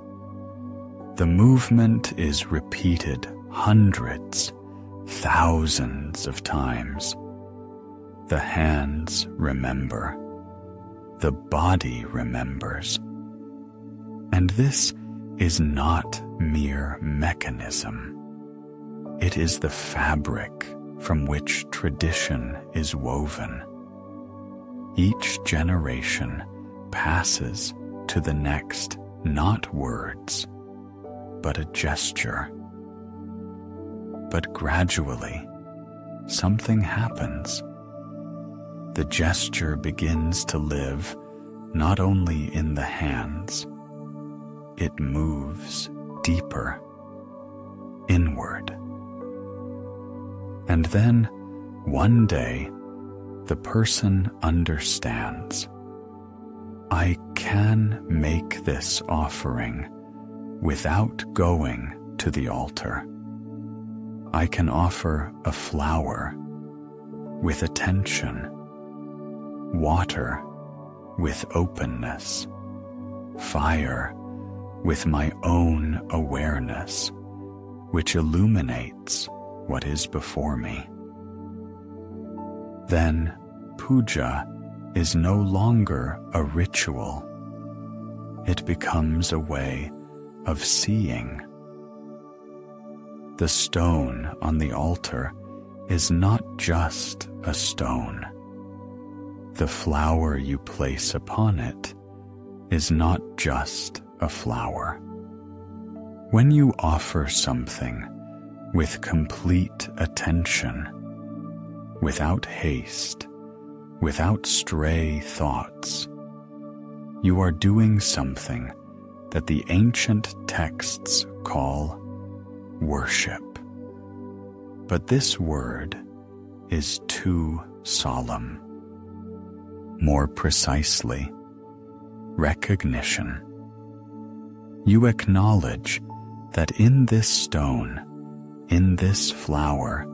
The movement is repeated hundreds, thousands of times. The hands remember. The body remembers. And this is not mere mechanism. It is the fabric from which tradition is woven. Each generation passes to the next not words, but a gesture. But gradually, something happens. The gesture begins to live not only in the hands, it moves deeper, inward. And then, one day, the person understands. I can make this offering without going to the altar. I can offer a flower with attention, water with openness, fire with my own awareness, which illuminates what is before me. Then puja is no longer a ritual. It becomes a way of seeing. The stone on the altar is not just a stone. The flower you place upon it is not just a flower. When you offer something with complete attention, without haste, without stray thoughts, you are doing something that the ancient texts call worship. But this word is too solemn. More precisely, recognition. You acknowledge that in this stone, in this flower,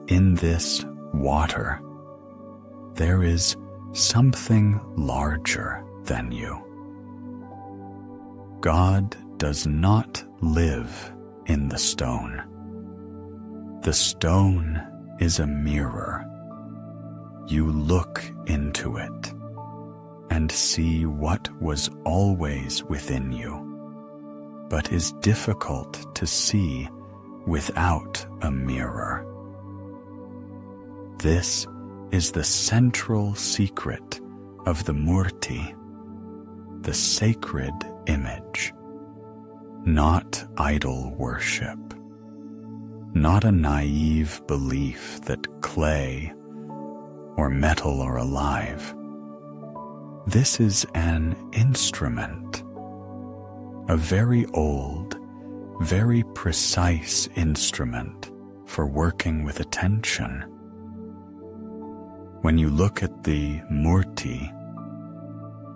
in this water, there is something larger than you. God does not live in the stone. The stone is a mirror. You look into it and see what was always within you, but is difficult to see without a mirror. This is the central secret of the murti, the sacred image, not idol worship, not a naive belief that clay or metal are alive. This is an instrument, a very old, very precise instrument for working with attention. When you look at the murti,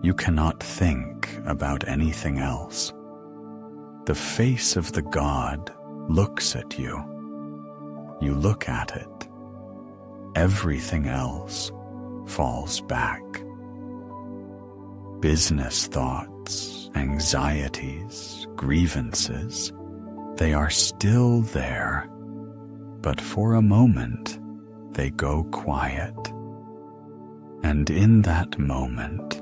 you cannot think about anything else. The face of the god looks at you. You look at it. Everything else falls back. Business thoughts, anxieties, grievances, they are still there, but for a moment they go quiet. And in that moment,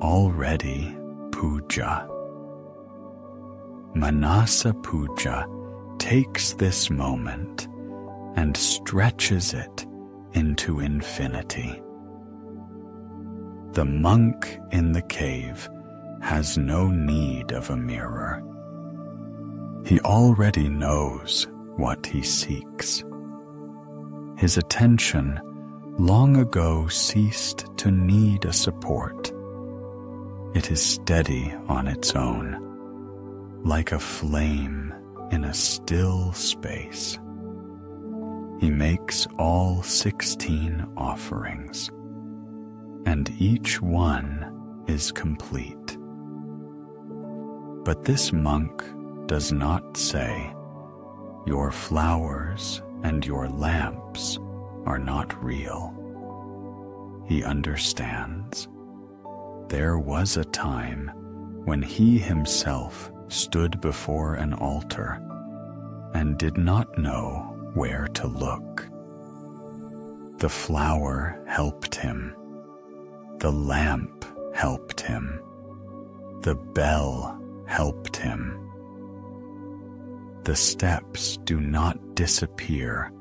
already Puja, Manasa Puja, takes this moment and stretches it into infinity. The monk in the cave has no need of a mirror. He already knows what he seeks. His attention long ago ceased to need a support. It is steady on its own, like a flame in a still space. He makes all 16 offerings, and each one is complete. But this monk does not say, "Your flowers and your lamps are not real." He understands. There was a time when he himself stood before an altar and did not know where to look. The flower helped him. The lamp helped him. The bell helped him. The steps do not disappear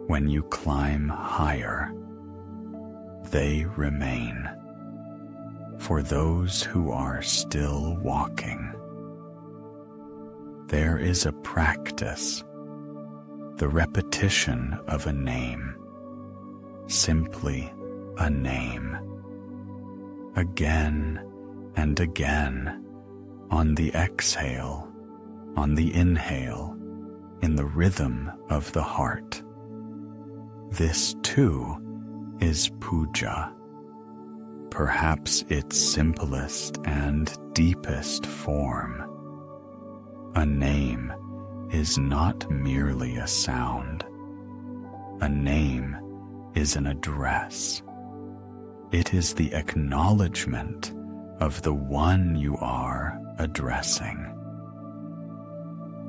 when you climb higher. They remain for those who are still walking. There is a practice, the repetition of a name, simply a name, again and again, on the exhale, on the inhale, in the rhythm of the heart. This too is puja, perhaps its simplest and deepest form. A name is not merely a sound. A name is an address. It is the acknowledgement of the one you are addressing.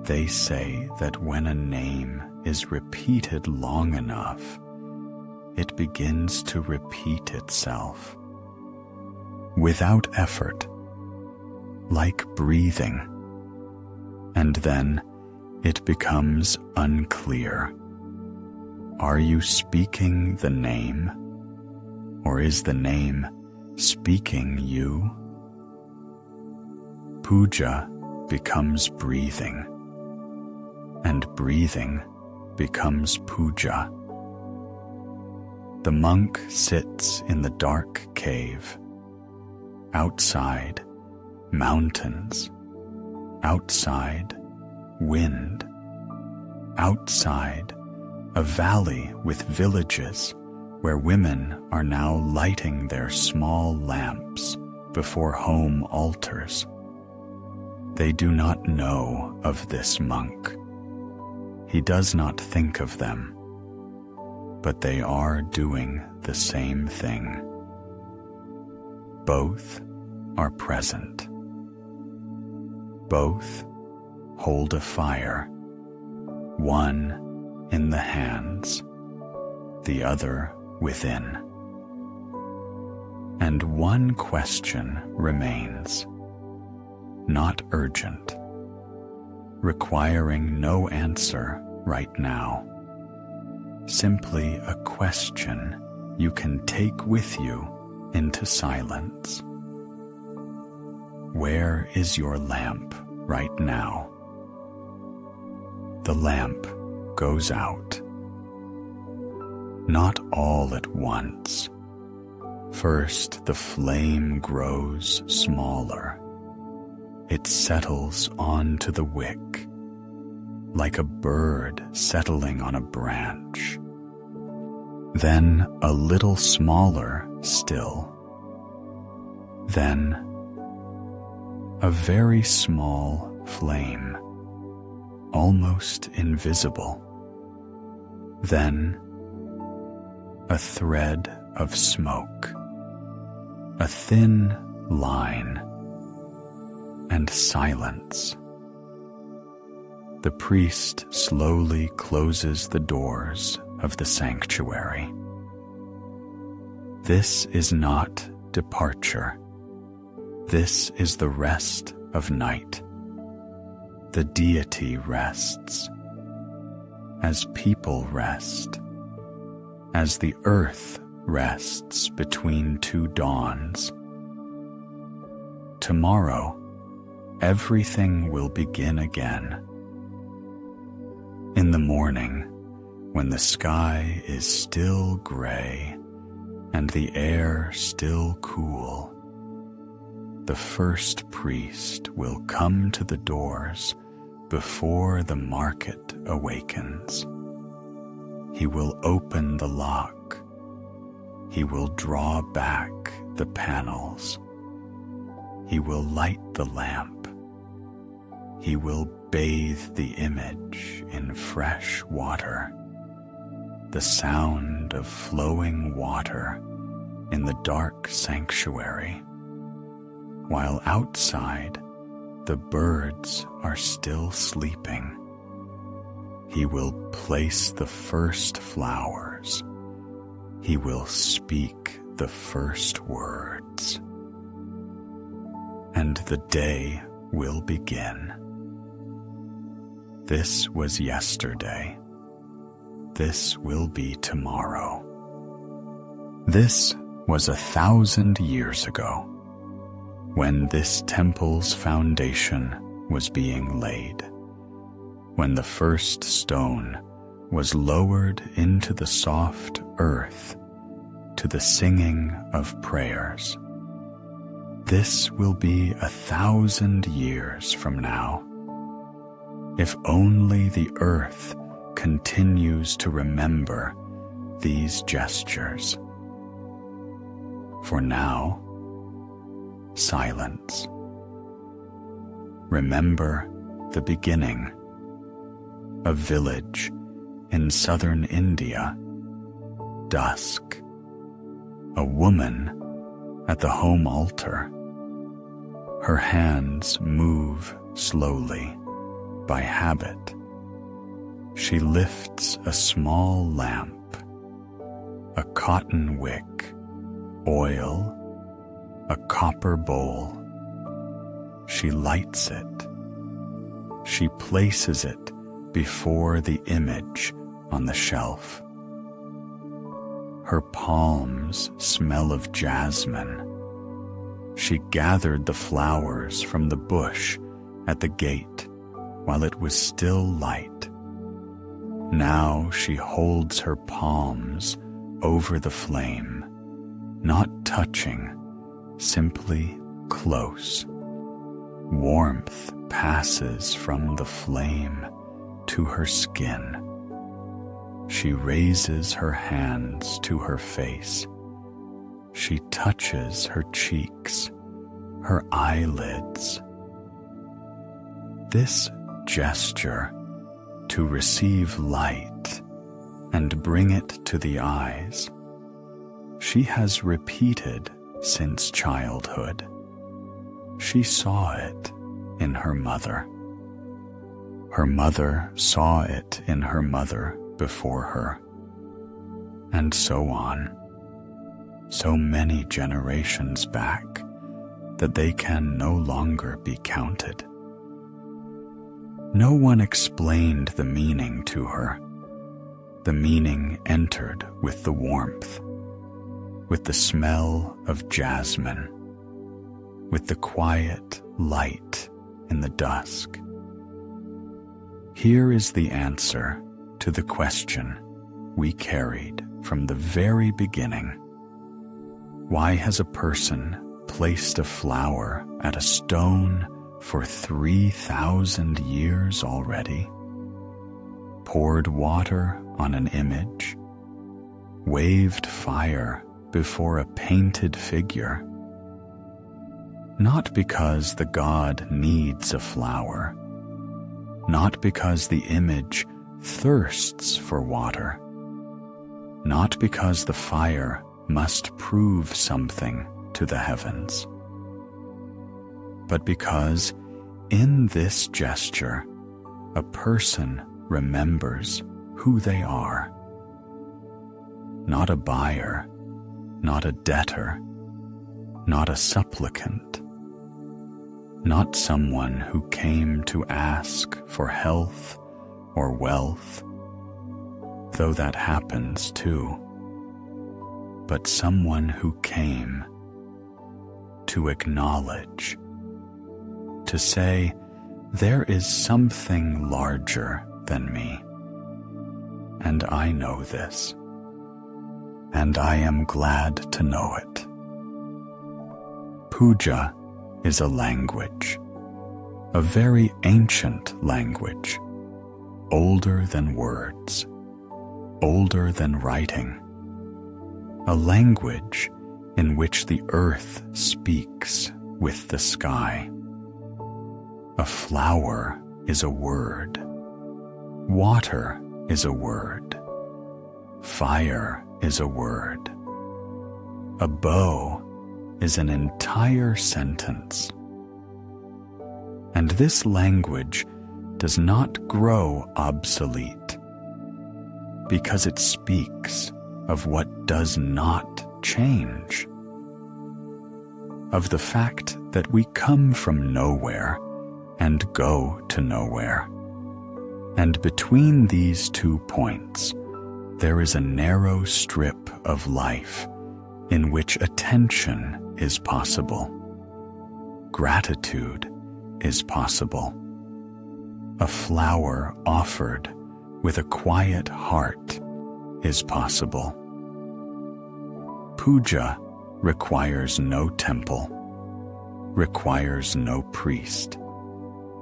They say that when a name is repeated long enough, it begins to repeat itself without effort, like breathing, and then it becomes unclear. Are you speaking the name, or is the name speaking you? Puja becomes breathing, and breathing becomes puja. The monk sits in the dark cave. Outside, mountains. Outside, wind. Outside, a valley with villages where women are now lighting their small lamps before home altars. They do not know of this monk. He does not think of them, but they are doing the same thing. Both are present. Both hold a fire, one in the hands, the other within. And one question remains, not urgent, requiring no answer right now, simply a question you can take with you into silence. Where is your lamp right now? The lamp goes out. Not all at once. First, the flame grows smaller. It settles onto the wick, like a bird settling on a branch. Then a little smaller still. Then a very small flame, almost invisible. Then a thread of smoke, a thin line, and silence. The priest slowly closes the doors of the sanctuary. This is not departure. This is the rest of night. The deity rests, as people rest, as the earth rests between two dawns. Tomorrow, everything will begin again. In the morning, when the sky is still gray and the air still cool, the first priest will come to the doors before the market awakens. He will open the lock. He will draw back the panels. He will light the lamp. He will bathe the image in fresh water, the sound of flowing water in the dark sanctuary, while outside the birds are still sleeping. He will place the first flowers. He will speak the first words. And the day will begin. This was yesterday. This will be tomorrow. This was 1,000 years ago, when this temple's foundation was being laid, when the first stone was lowered into the soft earth to the singing of prayers. This will be 1,000 years from now. If only the earth continues to remember these gestures. For now, silence. Remember the beginning. A village in southern India. Dusk. A woman at the home altar. Her hands move slowly by habit. She lifts a small lamp, a cotton wick, oil, a copper bowl. She lights it. She places it before the image on the shelf. Her palms smell of jasmine. She gathered the flowers from the bush at the gate while it was still light. Now she holds her palms over the flame, not touching, simply close. Warmth passes from the flame to her skin. She raises her hands to her face. She touches her cheeks, her eyelids. This gesture to receive light and bring it to the eyes, she has repeated since childhood. She saw it in her mother. Her mother saw it in her mother before her, and so on, so many generations back that they can no longer be counted. No one explained the meaning to her. The meaning entered with the warmth, with the smell of jasmine, with the quiet light in the dusk. Here is the answer to the question we carried from the very beginning. Why has a person placed a flower at a stone for 3,000 years already? Poured water on an image? Waved fire before a painted figure? Not because the god needs a flower, not because the image thirsts for water, not because the fire must prove something to the heavens, but because in this gesture a person remembers who they are. Not a buyer, not a debtor, not a supplicant, not someone who came to ask for health or wealth, though that happens too, but someone who came to acknowledge, to say, there is something larger than me, and I know this, and I am glad to know it. Puja is a language, a very ancient language, older than words, older than writing, a language in which the earth speaks with the sky. A flower is a word, water is a word, fire is a word, a bow is an entire sentence. And this language does not grow obsolete because it speaks of what does not change, of the fact that we come from nowhere and go to nowhere, and between these 2 points there is a narrow strip of life in which attention is possible, gratitude is possible, a flower offered with a quiet heart is possible. Puja requires no temple, requires no priest,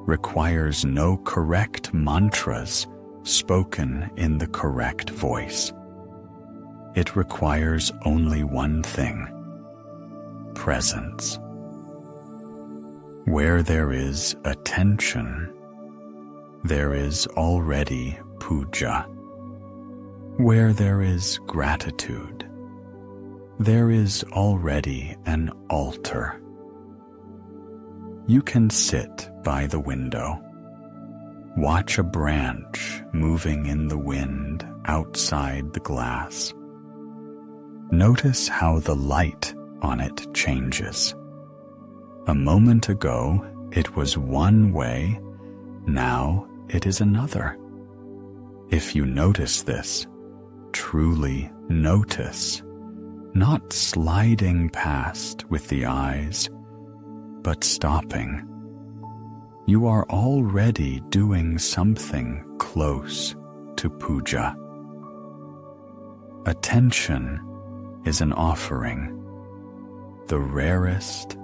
requires no correct mantras spoken in the correct voice. It requires only one thing: presence. Where there is attention, there is already puja. Where there is gratitude, there is already an altar. You can sit by the window, watch a branch moving in the wind outside the glass. Notice how the light on it changes. A moment ago, it was one way, now it is another. If you notice this, truly notice, not sliding past with the eyes, but stopping, you are already doing something close to puja. Attention is an offering, the rarest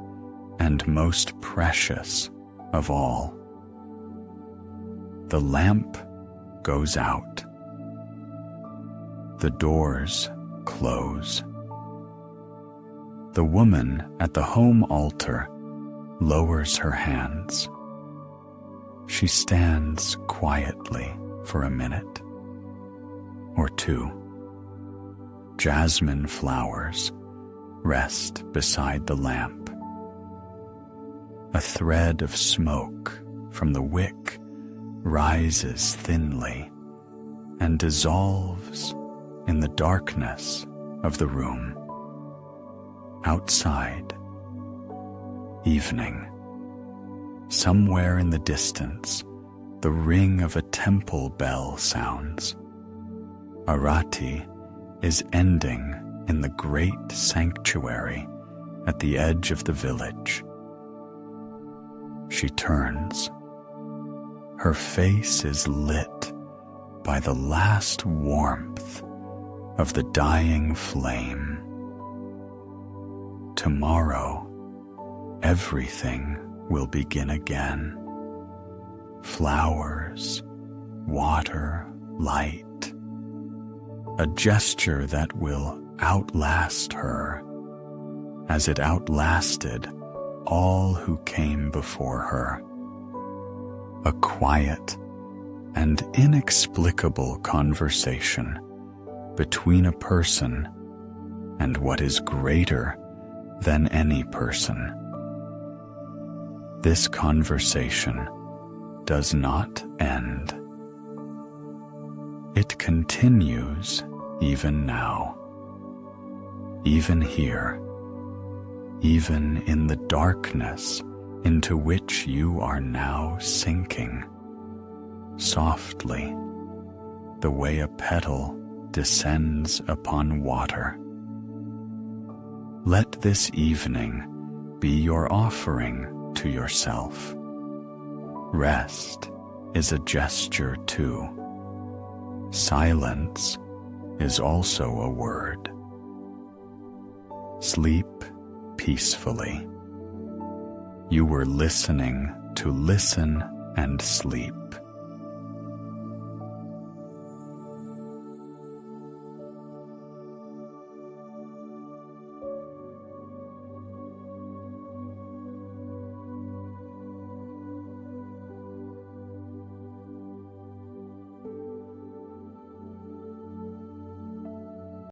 and most precious of all. The lamp goes out. The doors close. The woman at the home altar lowers her hands. She stands quietly for a minute or two. Jasmine flowers rest beside the lamp. A thread of smoke from the wick rises thinly and dissolves in the darkness of the room. Outside, evening. Somewhere in the distance, the ring of a temple bell sounds. Arati is ending in the great sanctuary at the edge of the village. She turns. Her face is lit by the last warmth of the dying flame. Tomorrow, everything will begin again. Flowers, water, light. A gesture that will outlast her, as it outlasted all who came before her. A quiet and inexplicable conversation between a person and what is greater than any person. This conversation does not end. It continues even now, even here, even in the darkness into which you are now sinking, softly, the way a petal descends upon water. Let this evening be your offering to yourself. Rest is a gesture too. Silence is also a word. Sleep peacefully. You were listening to listen and sleep.